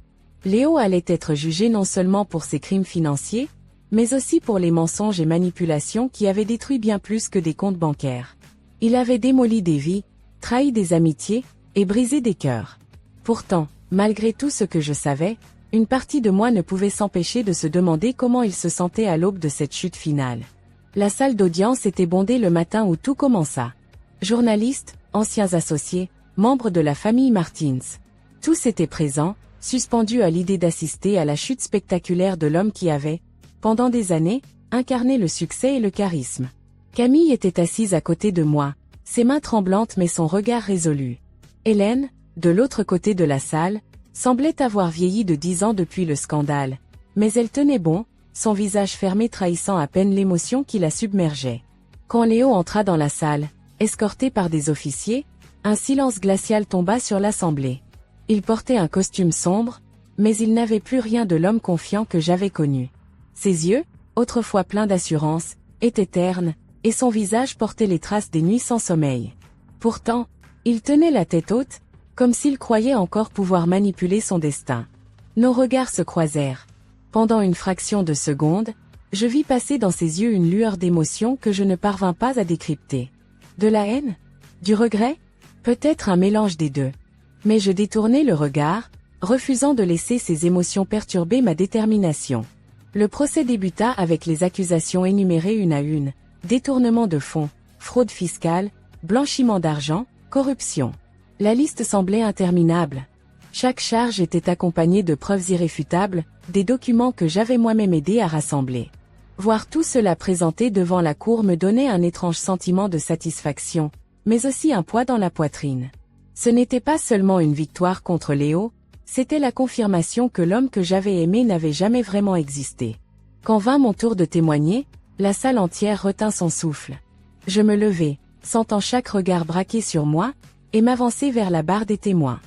Léo allait être jugé non seulement pour ses crimes financiers, mais aussi pour les mensonges et manipulations qui avaient détruit bien plus que des comptes bancaires. Il avait démoli des vies, trahi des amitiés, et brisé des cœurs. Pourtant, malgré tout ce que je savais, une partie de moi ne pouvait s'empêcher de se demander comment il se sentait à l'aube de cette chute finale. La salle d'audience était bondée le matin où tout commença. Journalistes, anciens associés, membres de la famille Martins. Tous étaient présents, suspendus à l'idée d'assister à la chute spectaculaire de l'homme qui avait, pendant des années, incarné le succès et le charisme. Camille était assise à côté de moi, ses mains tremblantes mais son regard résolu. Hélène, de l'autre côté de la salle, semblait avoir vieilli de 10 ans depuis le scandale, mais elle tenait bon, son visage fermé trahissant à peine l'émotion qui la submergeait. Quand Léo entra dans la salle, escorté par des officiers, un silence glacial tomba sur l'assemblée. Il portait un costume sombre, mais il n'avait plus rien de l'homme confiant que j'avais connu. Ses yeux, autrefois pleins d'assurance, étaient ternes, et son visage portait les traces des nuits sans sommeil. Pourtant, il tenait la tête haute, comme s'il croyait encore pouvoir manipuler son destin. Nos regards se croisèrent. Pendant une fraction de seconde, je vis passer dans ses yeux une lueur d'émotion que je ne parvins pas à décrypter. De la haine? Du regret? Peut-être un mélange des deux. Mais je détournai le regard, refusant de laisser ces émotions perturber ma détermination. Le procès débuta avec les accusations énumérées une à une: détournement de fonds, fraude fiscale, blanchiment d'argent, corruption. La liste semblait interminable. Chaque charge était accompagnée de preuves irréfutables, des documents que j'avais moi-même aidé à rassembler. Voir tout cela présenté devant la cour me donnait un étrange sentiment de satisfaction, mais aussi un poids dans la poitrine. Ce n'était pas seulement une victoire contre Léo, C'était la confirmation que l'homme que j'avais aimé n'avait jamais vraiment existé. Quand vint mon tour de témoigner, la salle entière retint son souffle. Je me levai, sentant chaque regard braqué sur moi, et m'avançai vers la barre des témoins.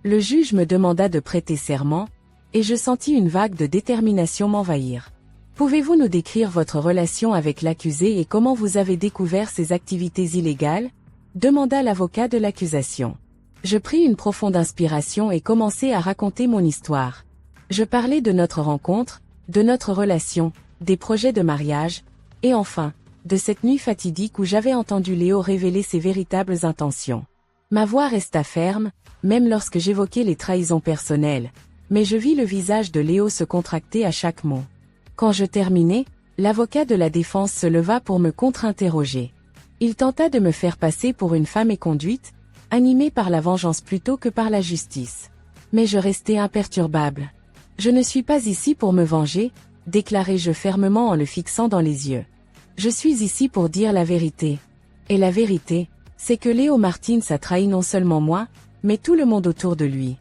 Le juge me demanda de prêter serment, et je sentis une vague de détermination m'envahir. Pouvez-vous nous décrire votre relation avec l'accusé et comment vous avez découvert ses activités illégales? Demanda l'avocat de l'accusation. Je pris une profonde inspiration et commençai à raconter mon histoire. Je parlais de notre rencontre, de notre relation, des projets de mariage, et enfin, de cette nuit fatidique où j'avais entendu Léo révéler ses véritables intentions. Ma voix resta ferme, même lorsque j'évoquais les trahisons personnelles, mais je vis le visage de Léo se contracter à chaque mot. Quand je terminai, l'avocat de la défense se leva pour me contre-interroger. Il tenta de me faire passer pour une femme éconduite, animée par la vengeance plutôt que par la justice. Mais je restai imperturbable. Je ne suis pas ici pour me venger, déclarai-je fermement en le fixant dans les yeux. Je suis ici pour dire la vérité. Et la vérité, c'est que Léo Martins a trahi non seulement moi, mais tout le monde autour de lui.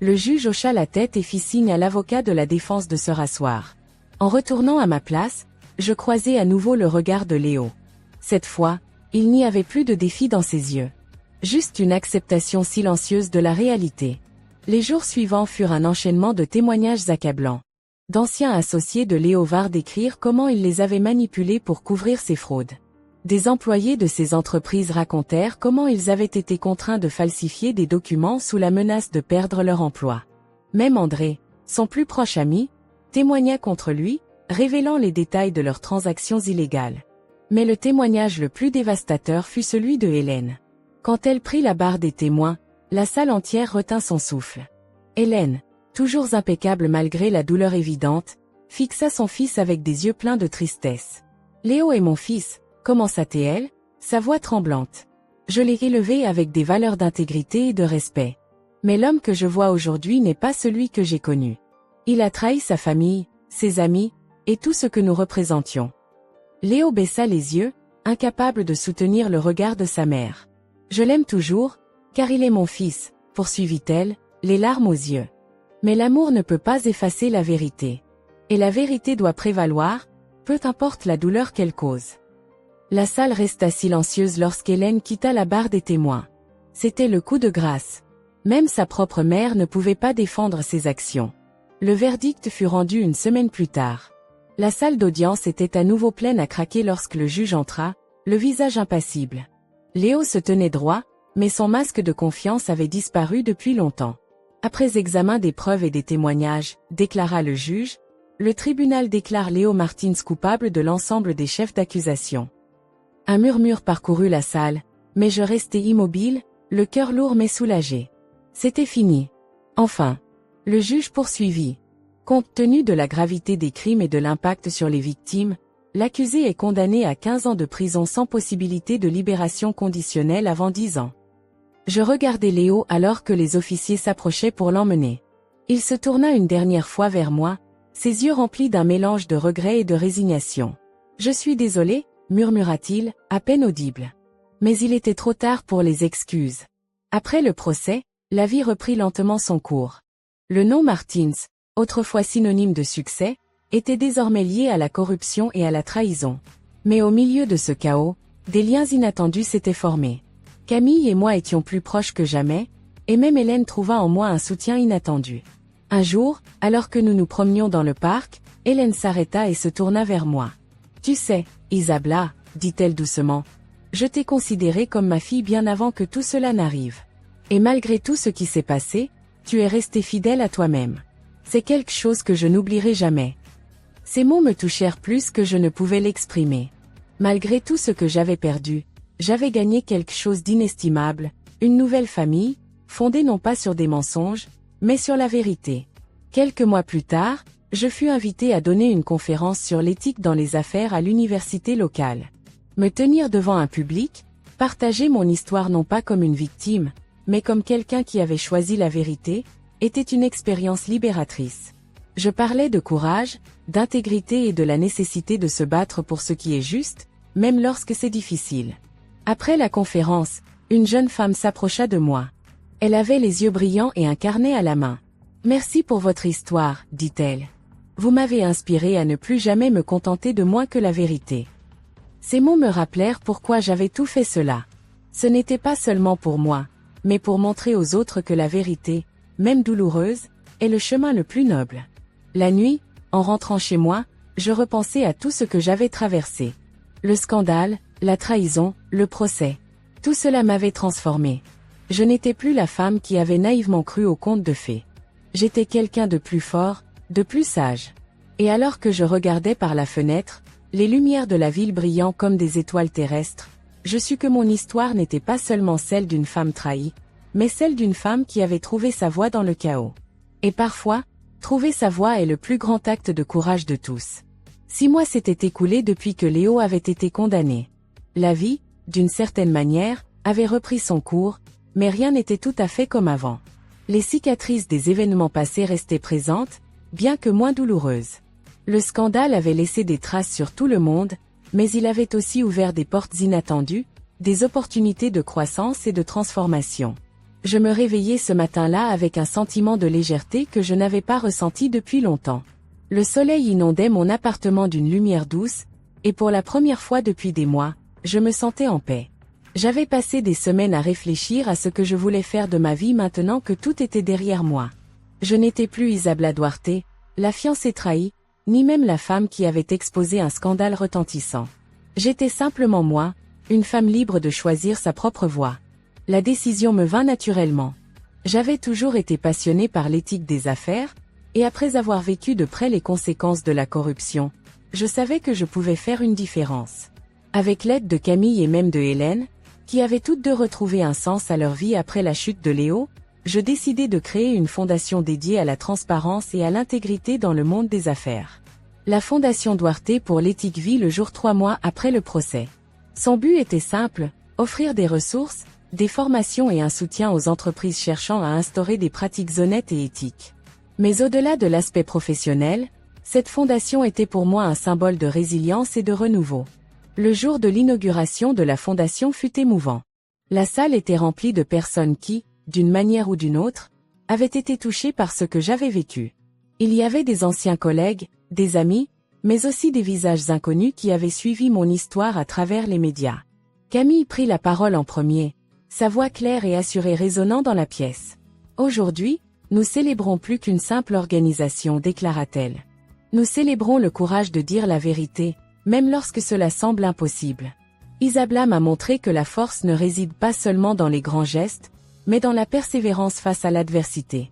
Le juge hocha la tête et fit signe à l'avocat de la défense de se rasseoir. En retournant à ma place, je croisai à nouveau le regard de Léo. Cette fois, il n'y avait plus de défi dans ses yeux. Juste une acceptation silencieuse de la réalité. Les jours suivants furent un enchaînement de témoignages accablants. D'anciens associés de Léo vinrent décrire comment il les avait manipulés pour couvrir ses fraudes. Des employés de ces entreprises racontèrent comment ils avaient été contraints de falsifier des documents sous la menace de perdre leur emploi. Même André, son plus proche ami, témoigna contre lui, révélant les détails de leurs transactions illégales. Mais le témoignage le plus dévastateur fut celui de Hélène. Quand elle prit la barre des témoins, la salle entière retint son souffle. Hélène, toujours impeccable malgré la douleur évidente, fixa son fils avec des yeux pleins de tristesse. « Léo est mon fils », commença-t-elle, sa voix tremblante. « Je l'ai élevé avec des valeurs d'intégrité et de respect. Mais l'homme que je vois aujourd'hui n'est pas celui que j'ai connu. Il a trahi sa famille, ses amis, et tout ce que nous représentions. » Léo baissa les yeux, incapable de soutenir le regard de sa mère. « Je l'aime toujours, car il est mon fils, » poursuivit-elle, les larmes aux yeux. Mais l'amour ne peut pas effacer la vérité. Et la vérité doit prévaloir, peu importe la douleur qu'elle cause. La salle resta silencieuse lorsqu'Hélène quitta la barre des témoins. C'était le coup de grâce. Même sa propre mère ne pouvait pas défendre ses actions. Le verdict fut rendu une semaine plus tard. La salle d'audience était à nouveau pleine à craquer lorsque le juge entra, le visage impassible. Léo se tenait droit, mais son masque de confiance avait disparu depuis longtemps. Après examen des preuves et des témoignages, déclara le juge, le tribunal déclare Léo Martins coupable de l'ensemble des chefs d'accusation. Un murmure parcourut la salle, mais je restai immobile, le cœur lourd mais soulagé. C'était fini. Enfin. Le juge poursuivit. Compte tenu de la gravité des crimes et de l'impact sur les victimes, l'accusé est condamné à 15 ans de prison sans possibilité de libération conditionnelle avant 10 ans. Je regardai Léo alors que les officiers s'approchaient pour l'emmener. Il se tourna une dernière fois vers moi, ses yeux remplis d'un mélange de regret et de résignation. « Je suis désolé », murmura-t-il, à peine audible. Mais il était trop tard pour les excuses. Après le procès, la vie reprit lentement son cours. Le nom Martins, autrefois synonyme de succès, était désormais lié à la corruption et à la trahison. Mais au milieu de ce chaos, des liens inattendus s'étaient formés. Camille et moi étions plus proches que jamais, et même Hélène trouva en moi un soutien inattendu. Un jour, alors que nous nous promenions dans le parc, Hélène s'arrêta et se tourna vers moi. « Tu sais, Isabella, » dit-elle doucement, « je t'ai considérée comme ma fille bien avant que tout cela n'arrive. Et malgré tout ce qui s'est passé, tu es restée fidèle à toi-même. C'est quelque chose que je n'oublierai jamais. » Ces mots me touchèrent plus que je ne pouvais l'exprimer. Malgré tout ce que j'avais perdu, j'avais gagné quelque chose d'inestimable, une nouvelle famille, fondée non pas sur des mensonges, mais sur la vérité. Quelques mois plus tard, je fus invité à donner une conférence sur l'éthique dans les affaires à l'université locale. Me tenir devant un public, partager mon histoire non pas comme une victime, mais comme quelqu'un qui avait choisi la vérité, était une expérience libératrice. Je parlais de courage, d'intégrité et de la nécessité de se battre pour ce qui est juste, même lorsque c'est difficile. Après la conférence, une jeune femme s'approcha de moi. Elle avait les yeux brillants et un carnet à la main. Merci pour votre histoire, dit-elle. Vous m'avez inspiré à ne plus jamais me contenter de moins que la vérité. Ces mots me rappelèrent pourquoi j'avais tout fait cela. Ce n'était pas seulement pour moi, mais pour montrer aux autres que la vérité, même douloureuse, est le chemin le plus noble. La nuit, en rentrant chez moi, je repensais à tout ce que j'avais traversé. Le scandale, la trahison, le procès. Tout cela m'avait transformée. Je n'étais plus la femme qui avait naïvement cru aux contes de fées. J'étais quelqu'un de plus fort, de plus sage. Et alors que je regardais par la fenêtre, les lumières de la ville brillant comme des étoiles terrestres, je sus que mon histoire n'était pas seulement celle d'une femme trahie, mais celle d'une femme qui avait trouvé sa voie dans le chaos. Et parfois, trouver sa voie est le plus grand acte de courage de tous. 6 mois s'étaient écoulés depuis que Léo avait été condamné. La vie, d'une certaine manière, avait repris son cours, mais rien n'était tout à fait comme avant. Les cicatrices des événements passés restaient présentes, bien que moins douloureuses. Le scandale avait laissé des traces sur tout le monde, mais il avait aussi ouvert des portes inattendues, des opportunités de croissance et de transformation. Je me réveillais ce matin-là avec un sentiment de légèreté que je n'avais pas ressenti depuis longtemps. Le soleil inondait mon appartement d'une lumière douce, et pour la première fois depuis des mois, je me sentais en paix. J'avais passé des semaines à réfléchir à ce que je voulais faire de ma vie maintenant que tout était derrière moi. Je n'étais plus Isabella Duarte, la fiancée trahie, ni même la femme qui avait exposé un scandale retentissant. J'étais simplement moi, une femme libre de choisir sa propre voie. La décision me vint naturellement. J'avais toujours été passionnée par l'éthique des affaires, et après avoir vécu de près les conséquences de la corruption, je savais que je pouvais faire une différence. Avec l'aide de Camille et même de Hélène, qui avaient toutes deux retrouvé un sens à leur vie après la chute de Léo, je décidai de créer une fondation dédiée à la transparence et à l'intégrité dans le monde des affaires. La Fondation Duarte pour l'éthique vit le jour 3 mois après le procès. Son but était simple, offrir des ressources, des formations et un soutien aux entreprises cherchant à instaurer des pratiques honnêtes et éthiques. Mais au-delà de l'aspect professionnel, cette fondation était pour moi un symbole de résilience et de renouveau. Le jour de l'inauguration de la fondation fut émouvant. La salle était remplie de personnes qui, d'une manière ou d'une autre, avaient été touchées par ce que j'avais vécu. Il y avait des anciens collègues, des amis, mais aussi des visages inconnus qui avaient suivi mon histoire à travers les médias. Camille prit la parole en premier, sa voix claire et assurée résonnant dans la pièce. Aujourd'hui, nous célébrons plus qu'une simple organisation, déclara-t-elle. Nous célébrons le courage de dire la vérité, même lorsque cela semble impossible. Isabella m'a montré que la force ne réside pas seulement dans les grands gestes, mais dans la persévérance face à l'adversité.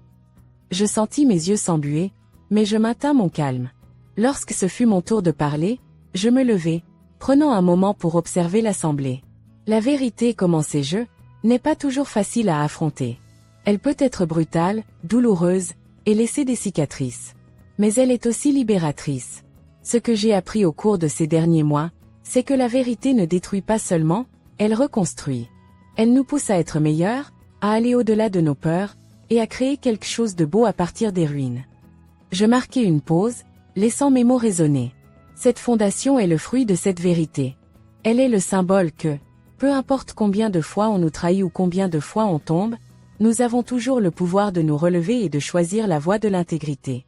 Je sentis mes yeux s'embuer, mais je maintins mon calme. Lorsque ce fut mon tour de parler, je me levai, prenant un moment pour observer l'assemblée. La vérité, commençai-je, n'est pas toujours facile à affronter. Elle peut être brutale, douloureuse, et laisser des cicatrices. Mais elle est aussi libératrice. Ce que j'ai appris au cours de ces derniers mois, c'est que la vérité ne détruit pas seulement, elle reconstruit. Elle nous pousse à être meilleurs, à aller au-delà de nos peurs, et à créer quelque chose de beau à partir des ruines. Je marquai une pause, laissant mes mots résonner. Cette fondation est le fruit de cette vérité. Elle est le symbole que, peu importe combien de fois on nous trahit ou combien de fois on tombe, nous avons toujours le pouvoir de nous relever et de choisir la voie de l'intégrité.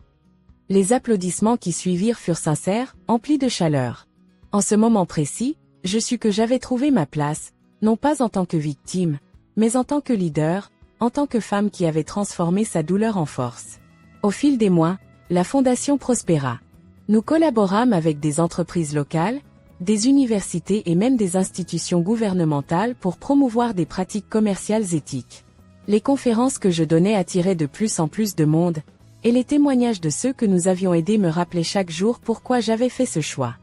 Les applaudissements qui suivirent furent sincères, emplis de chaleur. En ce moment précis, je sus que j'avais trouvé ma place, non pas en tant que victime, mais en tant que leader, en tant que femme qui avait transformé sa douleur en force. Au fil des mois, la fondation prospéra. Nous collaborâmes avec des entreprises locales, des universités et même des institutions gouvernementales pour promouvoir des pratiques commerciales éthiques. Les conférences que je donnais attiraient de plus en plus de monde, et les témoignages de ceux que nous avions aidés me rappelaient chaque jour pourquoi j'avais fait ce choix.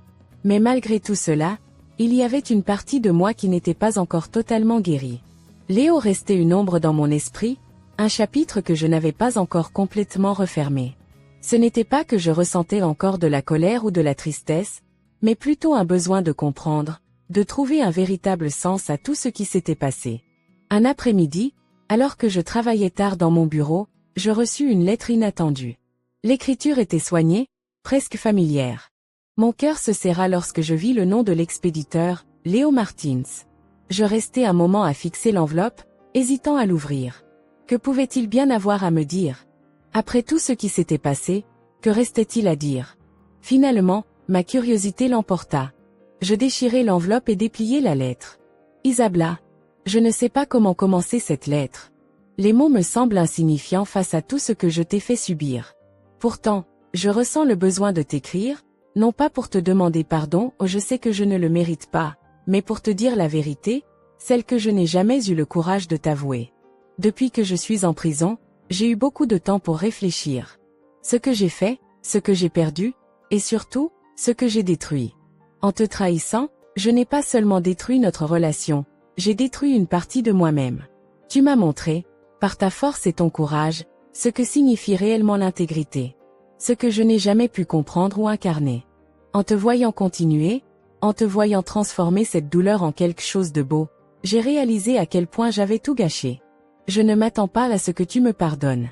Mais malgré tout cela, il y avait une partie de moi qui n'était pas encore totalement guérie. Léo restait une ombre dans mon esprit, un chapitre que je n'avais pas encore complètement refermé. Ce n'était pas que je ressentais encore de la colère ou de la tristesse, mais plutôt un besoin de comprendre, de trouver un véritable sens à tout ce qui s'était passé. Un après-midi, alors que je travaillais tard dans mon bureau, je reçus une lettre inattendue. L'écriture était soignée, presque familière. Mon cœur se serra lorsque je vis le nom de l'expéditeur, Léo Martins. Je restai un moment à fixer l'enveloppe, hésitant à l'ouvrir. Que pouvait-il bien avoir à me dire? Après tout ce qui s'était passé, que restait-il à dire? Finalement, ma curiosité l'emporta. Je déchirai l'enveloppe et dépliai la lettre. Isabella. Je ne sais pas comment commencer cette lettre. Les mots me semblent insignifiants face à tout ce que je t'ai fait subir. Pourtant, je ressens le besoin de t'écrire, non pas pour te demander pardon, je sais que je ne le mérite pas, mais pour te dire la vérité, celle que je n'ai jamais eu le courage de t'avouer. Depuis que je suis en prison, j'ai eu beaucoup de temps pour réfléchir. Ce que j'ai fait, ce que j'ai perdu, et surtout, ce que j'ai détruit. En te trahissant, je n'ai pas seulement détruit notre relation, j'ai détruit une partie de moi-même. Tu m'as montré, par ta force et ton courage, ce que signifie réellement l'intégrité. Ce que je n'ai jamais pu comprendre ou incarner. En te voyant continuer, en te voyant transformer cette douleur en quelque chose de beau, j'ai réalisé à quel point j'avais tout gâché. Je ne m'attends pas à ce que tu me pardonnes.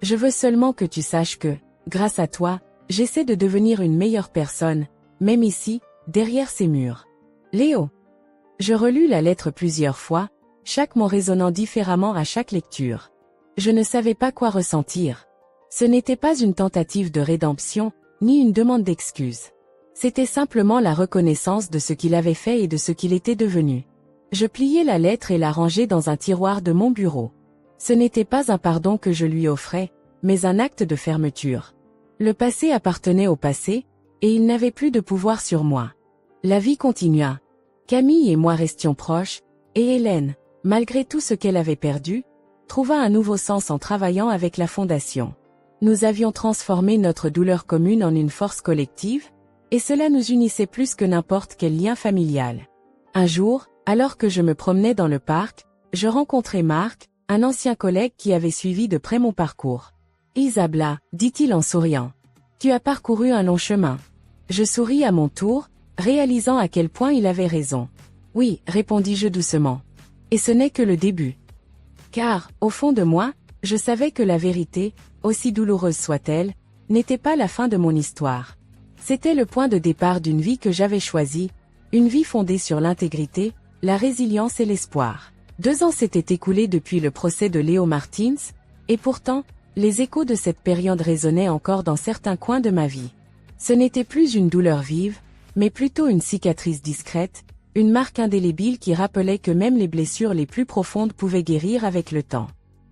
Je veux seulement que tu saches que, grâce à toi, j'essaie de devenir une meilleure personne, même ici, derrière ces murs. Léo. Je relus la lettre plusieurs fois, chaque mot résonnant différemment à chaque lecture. Je ne savais pas quoi ressentir. Ce n'était pas une tentative de rédemption, ni une demande d'excuse. C'était simplement la reconnaissance de ce qu'il avait fait et de ce qu'il était devenu. Je pliai la lettre et la rangeai dans un tiroir de mon bureau. Ce n'était pas un pardon que je lui offrais, mais un acte de fermeture. Le passé appartenait au passé, et il n'avait plus de pouvoir sur moi. La vie continua. Camille et moi restions proches, et Hélène, malgré tout ce qu'elle avait perdu, trouva un nouveau sens en travaillant avec la Fondation. Nous avions transformé notre douleur commune en une force collective, et cela nous unissait plus que n'importe quel lien familial. Un jour, alors que je me promenais dans le parc, je rencontrai Marc, un ancien collègue qui avait suivi de près mon parcours. « Isabella, dit-il en souriant. Tu as parcouru un long chemin. » Je souris à mon tour, réalisant à quel point il avait raison. « Oui, répondis-je doucement. Et ce n'est que le début. » Car, au fond de moi, je savais que la vérité, aussi douloureuse soit-elle, n'était pas la fin de mon histoire. C'était le point de départ d'une vie que j'avais choisie, une vie fondée sur l'intégrité, la résilience et l'espoir. 2 ans s'étaient écoulés depuis le procès de Léo Martins, et pourtant, les échos de cette période résonnaient encore dans certains coins de ma vie. Ce n'était plus une douleur vive, mais plutôt une cicatrice discrète, une marque indélébile qui rappelait que même les blessures les plus profondes pouvaient guérir avec le temps.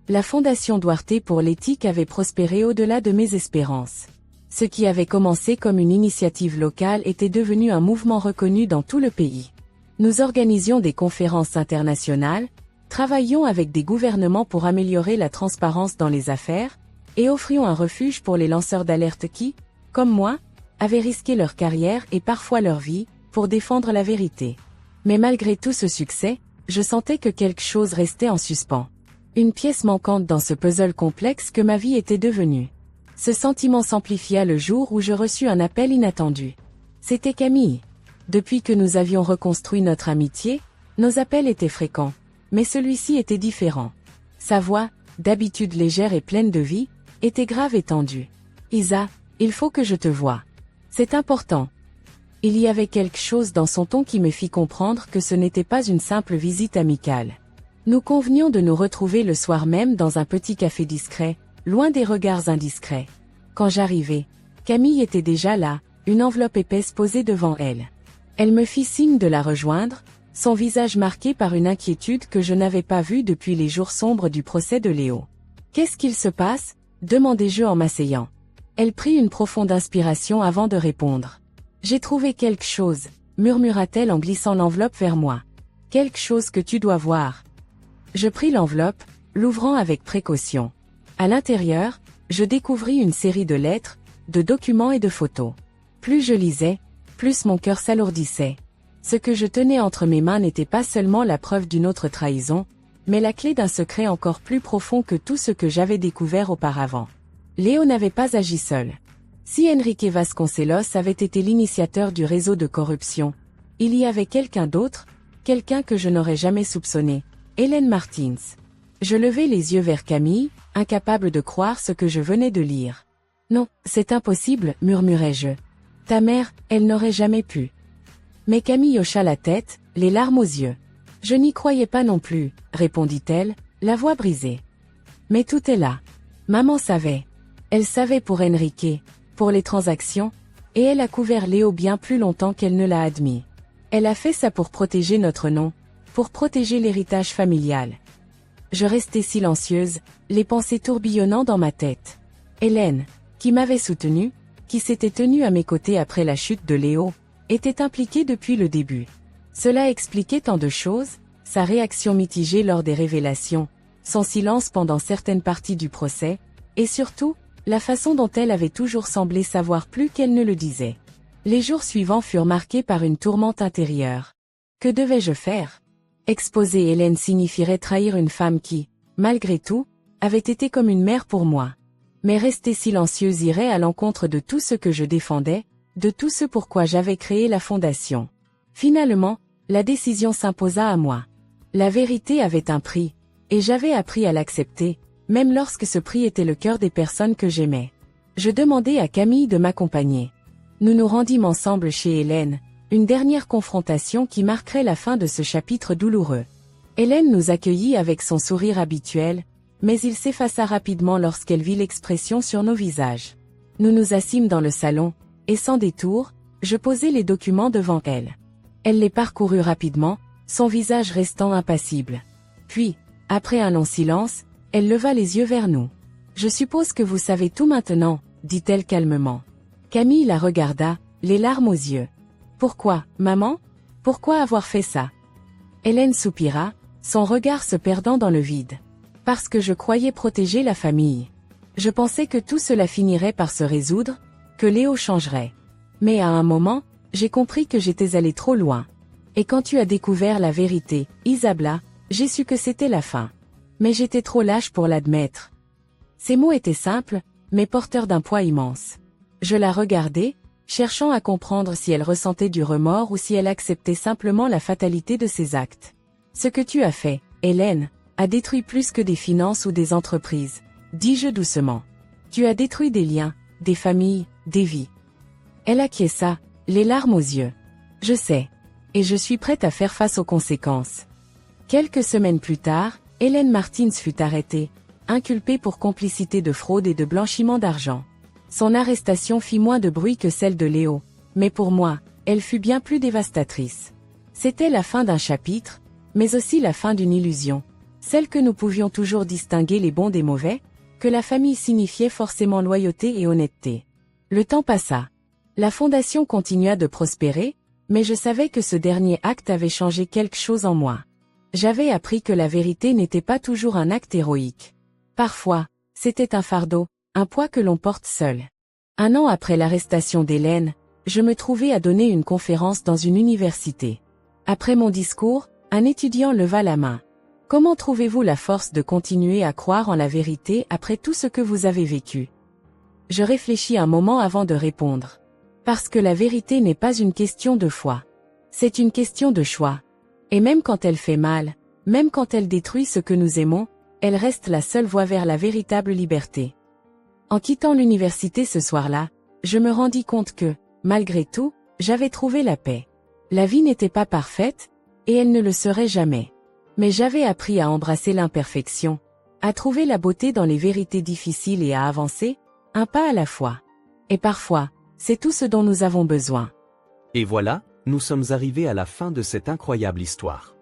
La Fondation Duarte pour l'éthique avait prospéré au-delà de mes espérances. Ce qui avait commencé comme une initiative locale était devenu un mouvement reconnu dans tout le pays. Nous organisions des conférences internationales, travaillions avec des gouvernements pour améliorer la transparence dans les affaires, et offrions un refuge pour les lanceurs d'alerte qui, comme moi, avaient risqué leur carrière et parfois leur vie, pour défendre la vérité. Mais malgré tout ce succès, je sentais que quelque chose restait en suspens. Une pièce manquante dans ce puzzle complexe que ma vie était devenue. Ce sentiment s'amplifia le jour où je reçus un appel inattendu. C'était Camille. Depuis que nous avions reconstruit notre amitié, nos appels étaient fréquents, mais celui-ci était différent. Sa voix, d'habitude légère et pleine de vie, était grave et tendue. « Isa, il faut que je te voie. C'est important. » Il y avait quelque chose dans son ton qui me fit comprendre que ce n'était pas une simple visite amicale. Nous convenions de nous retrouver le soir même dans un petit café discret, loin des regards indiscrets. Quand j'arrivai, Camille était déjà là, une enveloppe épaisse posée devant elle. Elle me fit signe de la rejoindre, son visage marqué par une inquiétude que je n'avais pas vue depuis les jours sombres du procès de Léo. « Qu'est-ce qu'il se passe ?» demandai-je en m'asseyant. Elle prit une profonde inspiration avant de répondre. « J'ai trouvé quelque chose » murmura-t-elle en glissant l'enveloppe vers moi. « Quelque chose que tu dois voir. » Je pris l'enveloppe, l'ouvrant avec précaution. À l'intérieur, je découvris une série de lettres, de documents et de photos. Plus je lisais, plus mon cœur s'alourdissait. Ce que je tenais entre mes mains n'était pas seulement la preuve d'une autre trahison, mais la clé d'un secret encore plus profond que tout ce que j'avais découvert auparavant. Léo n'avait pas agi seul. Si Enrique Vasconcelos avait été l'initiateur du réseau de corruption, il y avait quelqu'un d'autre, quelqu'un que je n'aurais jamais soupçonné, Hélène Martins. Je levai les yeux vers Camille, incapable de croire ce que je venais de lire. « Non, c'est impossible, murmurai-je. Ta mère, elle n'aurait jamais pu. » Mais Camille hocha la tête, les larmes aux yeux. « Je n'y croyais pas non plus, répondit-elle, la voix brisée. Mais tout est là. Maman savait. Elle savait pour Enrique, pour les transactions, et elle a couvert Léo bien plus longtemps qu'elle ne l'a admis. Elle a fait ça pour protéger notre nom, pour protéger l'héritage familial. Je restais silencieuse, les pensées tourbillonnant dans ma tête. Hélène, qui m'avait soutenue, qui s'était tenue à mes côtés après la chute de Léo, était impliquée depuis le début. Cela expliquait tant de choses, sa réaction mitigée lors des révélations, son silence pendant certaines parties du procès, et surtout, la façon dont elle avait toujours semblé savoir plus qu'elle ne le disait. Les jours suivants furent marqués par une tourmente intérieure. Que devais-je faire? Exposer Hélène signifierait trahir une femme qui, malgré tout, avait été comme une mère pour moi. Mais rester silencieuse irait à l'encontre de tout ce que je défendais, de tout ce pourquoi j'avais créé la fondation. Finalement, la décision s'imposa à moi. La vérité avait un prix, et j'avais appris à l'accepter, même lorsque ce prix était le cœur des personnes que j'aimais. Je demandai à Camille de m'accompagner. Nous nous rendîmes ensemble chez Hélène, une dernière confrontation qui marquerait la fin de ce chapitre douloureux. Hélène nous accueillit avec son sourire habituel, mais il s'effaça rapidement lorsqu'elle vit l'expression sur nos visages. Nous nous assîmes dans le salon, et sans détour, je posai les documents devant elle. Elle les parcourut rapidement, son visage restant impassible. Puis, après un long silence, elle leva les yeux vers nous. « Je suppose que vous savez tout maintenant, » dit-elle calmement. Camille la regarda, les larmes aux yeux. « Pourquoi, maman? Pourquoi avoir fait ça ?» Hélène soupira, son regard se perdant dans le vide. « Parce que je croyais protéger la famille. Je pensais que tout cela finirait par se résoudre, que Léo changerait. Mais à un moment, j'ai compris que j'étais allée trop loin. Et quand tu as découvert la vérité, Isabella, j'ai su que c'était la fin. Mais j'étais trop lâche pour l'admettre. » Ces mots étaient simples, mais porteurs d'un poids immense. Je la regardais, cherchant à comprendre si elle ressentait du remords ou si elle acceptait simplement la fatalité de ses actes. « Ce que tu as fait, Hélène, a détruit plus que des finances ou des entreprises, » dis-je doucement. « Tu as détruit des liens, des familles, des vies. » Elle acquiesça, les larmes aux yeux. « Je sais. Et je suis prête à faire face aux conséquences. » Quelques semaines plus tard, Hélène Martins fut arrêtée, inculpée pour complicité de fraude et de blanchiment d'argent. Son arrestation fit moins de bruit que celle de Léo, mais pour moi, elle fut bien plus dévastatrice. C'était la fin d'un chapitre, mais aussi la fin d'une illusion, celle que nous pouvions toujours distinguer les bons des mauvais, que la famille signifiait forcément loyauté et honnêteté. Le temps passa. La fondation continua de prospérer, mais je savais que ce dernier acte avait changé quelque chose en moi. J'avais appris que la vérité n'était pas toujours un acte héroïque. Parfois, c'était un fardeau, un poids que l'on porte seul. Un an après l'arrestation d'Hélène, je me trouvais à donner une conférence dans une université. Après mon discours, un étudiant leva la main. « Comment trouvez-vous la force de continuer à croire en la vérité après tout ce que vous avez vécu ?» Je réfléchis un moment avant de répondre. Parce que la vérité n'est pas une question de foi. C'est une question de choix. Et même quand elle fait mal, même quand elle détruit ce que nous aimons, elle reste la seule voie vers la véritable liberté. En quittant l'université ce soir-là, je me rendis compte que, malgré tout, j'avais trouvé la paix. La vie n'était pas parfaite, et elle ne le serait jamais. Mais j'avais appris à embrasser l'imperfection, à trouver la beauté dans les vérités difficiles et à avancer, un pas à la fois. Et parfois, c'est tout ce dont nous avons besoin. Et voilà, nous sommes arrivés à la fin de cette incroyable histoire.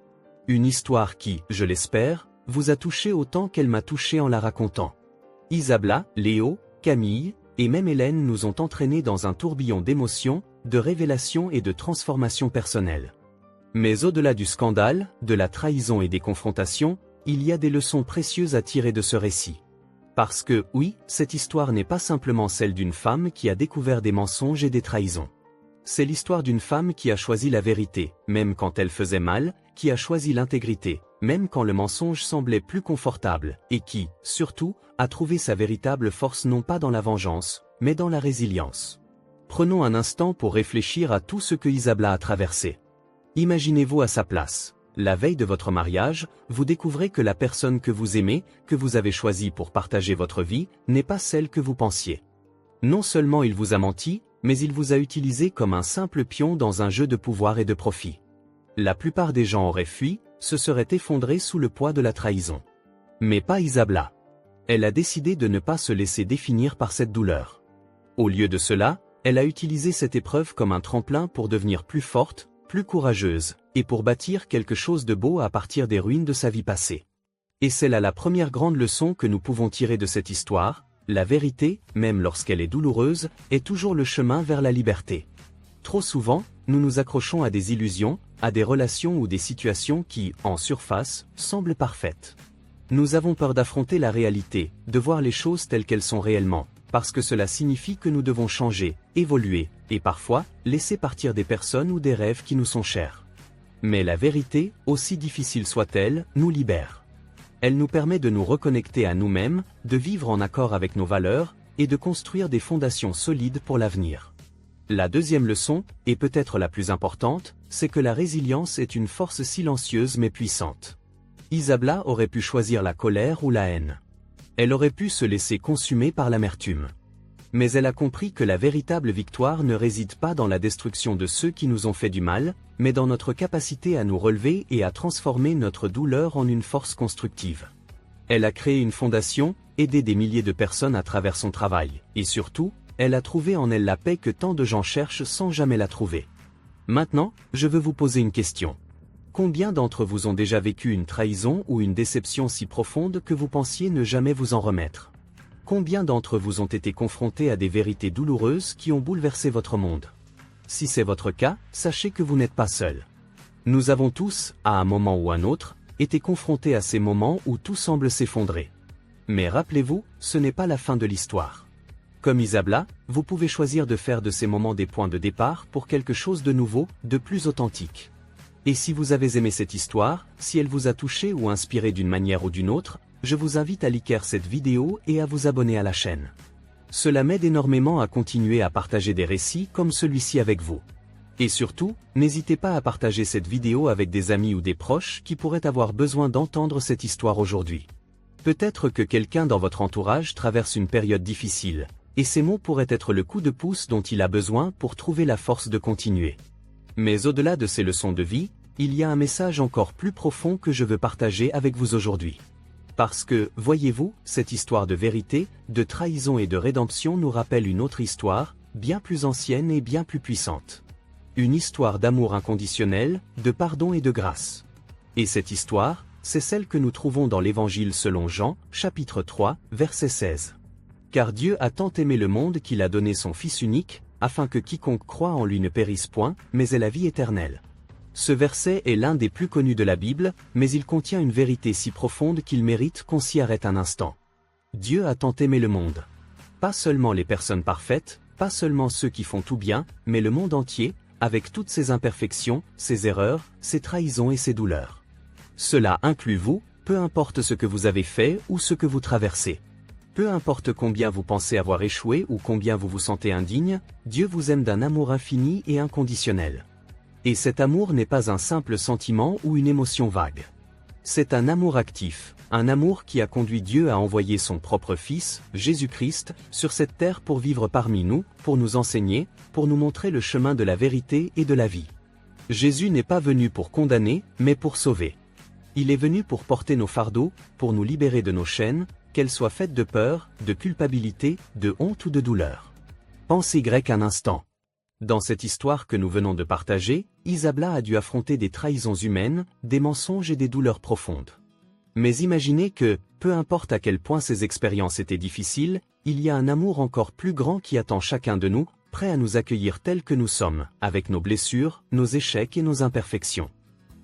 Une histoire qui, je l'espère, vous a touché autant qu'elle m'a touché en la racontant. Isabella, Léo, Camille, et même Hélène nous ont entraînés dans un tourbillon d'émotions, de révélations et de transformations personnelles. Mais au-delà du scandale, de la trahison et des confrontations, il y a des leçons précieuses à tirer de ce récit. Parce que, oui, cette histoire n'est pas simplement celle d'une femme qui a découvert des mensonges et des trahisons. C'est l'histoire d'une femme qui a choisi la vérité, même quand elle faisait mal, qui a choisi l'intégrité, même quand le mensonge semblait plus confortable, et qui, surtout, a trouvé sa véritable force non pas dans la vengeance, mais dans la résilience. Prenons un instant pour réfléchir à tout ce que Isabella a traversé. Imaginez-vous à sa place. La veille de votre mariage, vous découvrez que la personne que vous aimez, que vous avez choisie pour partager votre vie, n'est pas celle que vous pensiez. Non seulement il vous a menti, mais il vous a utilisé comme un simple pion dans un jeu de pouvoir et de profit. La plupart des gens auraient fui, se seraient effondrés sous le poids de la trahison. Mais pas Isabella. Elle a décidé de ne pas se laisser définir par cette douleur. Au lieu de cela, elle a utilisé cette épreuve comme un tremplin pour devenir plus forte, plus courageuse, et pour bâtir quelque chose de beau à partir des ruines de sa vie passée. Et c'est là la première grande leçon que nous pouvons tirer de cette histoire: la vérité, même lorsqu'elle est douloureuse, est toujours le chemin vers la liberté. Trop souvent, nous nous accrochons à des illusions, à des relations ou des situations qui, en surface, semblent parfaites. Nous avons peur d'affronter la réalité, de voir les choses telles qu'elles sont réellement, parce que cela signifie que nous devons changer, évoluer, et parfois, laisser partir des personnes ou des rêves qui nous sont chers. Mais la vérité, aussi difficile soit-elle, nous libère. Elle nous permet de nous reconnecter à nous-mêmes, de vivre en accord avec nos valeurs, et de construire des fondations solides pour l'avenir. La deuxième leçon, et peut-être la plus importante, c'est que la résilience est une force silencieuse mais puissante. Isabla aurait pu choisir la colère ou la haine. Elle aurait pu se laisser consumer par l'amertume. Mais elle a compris que la véritable victoire ne réside pas dans la destruction de ceux qui nous ont fait du mal, mais dans notre capacité à nous relever et à transformer notre douleur en une force constructive. Elle a créé une fondation, aidé des milliers de personnes à travers son travail, et surtout, elle a trouvé en elle la paix que tant de gens cherchent sans jamais la trouver. Maintenant, je veux vous poser une question. Combien d'entre vous ont déjà vécu une trahison ou une déception si profonde que vous pensiez ne jamais vous en remettre? Combien d'entre vous ont été confrontés à des vérités douloureuses qui ont bouleversé votre monde? Si c'est votre cas, sachez que vous n'êtes pas seul. Nous avons tous, à un moment ou un autre, été confrontés à ces moments où tout semble s'effondrer. Mais rappelez-vous, ce n'est pas la fin de l'histoire. Comme Isabla, vous pouvez choisir de faire de ces moments des points de départ pour quelque chose de nouveau, de plus authentique. Et si vous avez aimé cette histoire, si elle vous a touché ou inspiré d'une manière ou d'une autre, je vous invite à liker cette vidéo et à vous abonner à la chaîne. Cela m'aide énormément à continuer à partager des récits comme celui-ci avec vous. Et surtout, n'hésitez pas à partager cette vidéo avec des amis ou des proches qui pourraient avoir besoin d'entendre cette histoire aujourd'hui. Peut-être que quelqu'un dans votre entourage traverse une période difficile, et ces mots pourraient être le coup de pouce dont il a besoin pour trouver la force de continuer. Mais au-delà de ces leçons de vie, il y a un message encore plus profond que je veux partager avec vous aujourd'hui. Parce que, voyez-vous, cette histoire de vérité, de trahison et de rédemption nous rappelle une autre histoire, bien plus ancienne et bien plus puissante. Une histoire d'amour inconditionnel, de pardon et de grâce. Et cette histoire, c'est celle que nous trouvons dans l'Évangile selon Jean, chapitre 3, verset 16. Car Dieu a tant aimé le monde qu'il a donné son Fils unique, afin que quiconque croit en lui ne périsse point, mais ait la vie éternelle. Ce verset est l'un des plus connus de la Bible, mais il contient une vérité si profonde qu'il mérite qu'on s'y arrête un instant. Dieu a tant aimé le monde. Pas seulement les personnes parfaites, pas seulement ceux qui font tout bien, mais le monde entier, avec toutes ses imperfections, ses erreurs, ses trahisons et ses douleurs. Cela inclut vous, peu importe ce que vous avez fait ou ce que vous traversez. Peu importe combien vous pensez avoir échoué ou combien vous vous sentez indigne, Dieu vous aime d'un amour infini et inconditionnel. Et cet amour n'est pas un simple sentiment ou une émotion vague. C'est un amour actif, un amour qui a conduit Dieu à envoyer son propre Fils, Jésus-Christ, sur cette terre pour vivre parmi nous, pour nous enseigner, pour nous montrer le chemin de la vérité et de la vie. Jésus n'est pas venu pour condamner, mais pour sauver. Il est venu pour porter nos fardeaux, pour nous libérer de nos chaînes, qu'elles soient faites de peur, de culpabilité, de honte ou de douleur. Pensez grec un instant. Dans cette histoire que nous venons de partager, Isabla a dû affronter des trahisons humaines, des mensonges et des douleurs profondes. Mais imaginez que, peu importe à quel point ces expériences étaient difficiles, il y a un amour encore plus grand qui attend chacun de nous, prêt à nous accueillir tels que nous sommes, avec nos blessures, nos échecs et nos imperfections.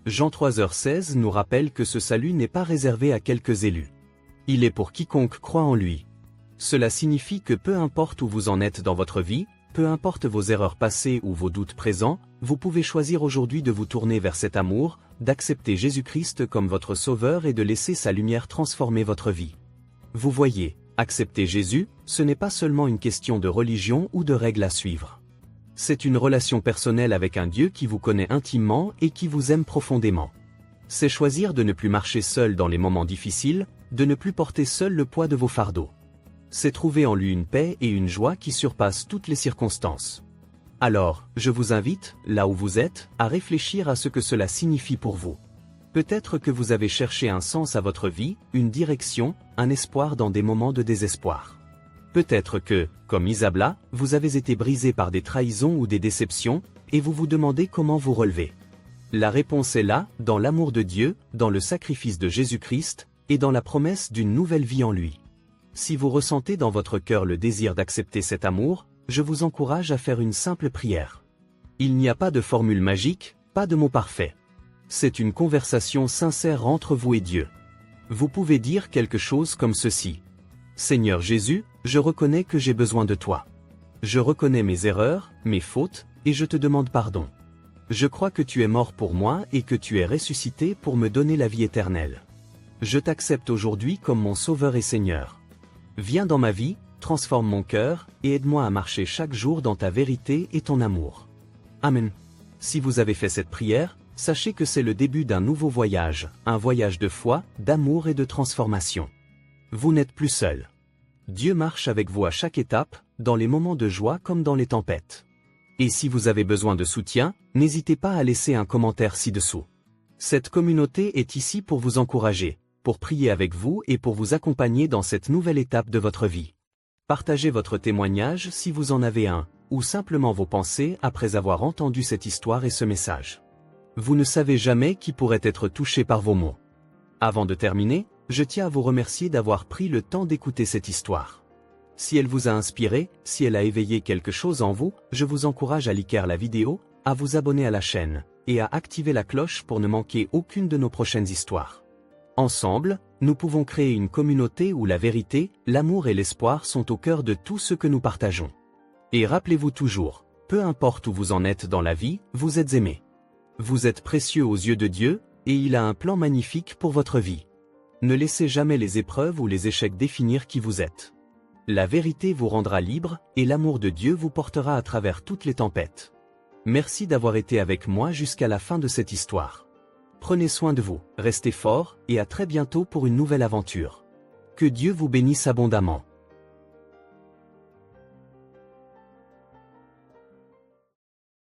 Jean 3h16 nous rappelle que ce salut n'est pas réservé à quelques élus. Il est pour quiconque croit en lui. Cela signifie que peu importe où vous en êtes dans votre vie, peu importe vos erreurs passées ou vos doutes présents, vous pouvez choisir aujourd'hui de vous tourner vers cet amour, d'accepter Jésus-Christ comme votre sauveur et de laisser sa lumière transformer votre vie. Vous voyez, accepter Jésus, ce n'est pas seulement une question de religion ou de règles à suivre. C'est une relation personnelle avec un Dieu qui vous connaît intimement et qui vous aime profondément. C'est choisir de ne plus marcher seul dans les moments difficiles, de ne plus porter seul le poids de vos fardeaux. C'est trouver en lui une paix et une joie qui surpassent toutes les circonstances. Alors, je vous invite, là où vous êtes, à réfléchir à ce que cela signifie pour vous. Peut-être que vous avez cherché un sens à votre vie, une direction, un espoir dans des moments de désespoir. Peut-être que, comme Isabella, vous avez été brisé par des trahisons ou des déceptions, et vous vous demandez comment vous relever. La réponse est là, dans l'amour de Dieu, dans le sacrifice de Jésus-Christ, et dans la promesse d'une nouvelle vie en lui. Si vous ressentez dans votre cœur le désir d'accepter cet amour, je vous encourage à faire une simple prière. Il n'y a pas de formule magique, pas de mots parfaits. C'est une conversation sincère entre vous et Dieu. Vous pouvez dire quelque chose comme ceci. Seigneur Jésus, je reconnais que j'ai besoin de toi. Je reconnais mes erreurs, mes fautes, et je te demande pardon. Je crois que tu es mort pour moi et que tu es ressuscité pour me donner la vie éternelle. Je t'accepte aujourd'hui comme mon Sauveur et Seigneur. Viens dans ma vie, transforme mon cœur, et aide-moi à marcher chaque jour dans ta vérité et ton amour. Amen. Si vous avez fait cette prière, sachez que c'est le début d'un nouveau voyage, un voyage de foi, d'amour et de transformation. Vous n'êtes plus seul. Dieu marche avec vous à chaque étape, dans les moments de joie comme dans les tempêtes. Et si vous avez besoin de soutien, n'hésitez pas à laisser un commentaire ci-dessous. Cette communauté est ici pour vous encourager, pour prier avec vous et pour vous accompagner dans cette nouvelle étape de votre vie. Partagez votre témoignage si vous en avez un, ou simplement vos pensées après avoir entendu cette histoire et ce message. Vous ne savez jamais qui pourrait être touché par vos mots. Avant de terminer, je tiens à vous remercier d'avoir pris le temps d'écouter cette histoire. Si elle vous a inspiré, si elle a éveillé quelque chose en vous, je vous encourage à liker la vidéo, à vous abonner à la chaîne, et à activer la cloche pour ne manquer aucune de nos prochaines histoires. Ensemble, nous pouvons créer une communauté où la vérité, l'amour et l'espoir sont au cœur de tout ce que nous partageons. Et rappelez-vous toujours, peu importe où vous en êtes dans la vie, vous êtes aimé. Vous êtes précieux aux yeux de Dieu, et il a un plan magnifique pour votre vie. Ne laissez jamais les épreuves ou les échecs définir qui vous êtes. La vérité vous rendra libre, et l'amour de Dieu vous portera à travers toutes les tempêtes. Merci d'avoir été avec moi jusqu'à la fin de cette histoire. Prenez soin de vous, restez forts, et à très bientôt pour une nouvelle aventure. Que Dieu vous bénisse abondamment.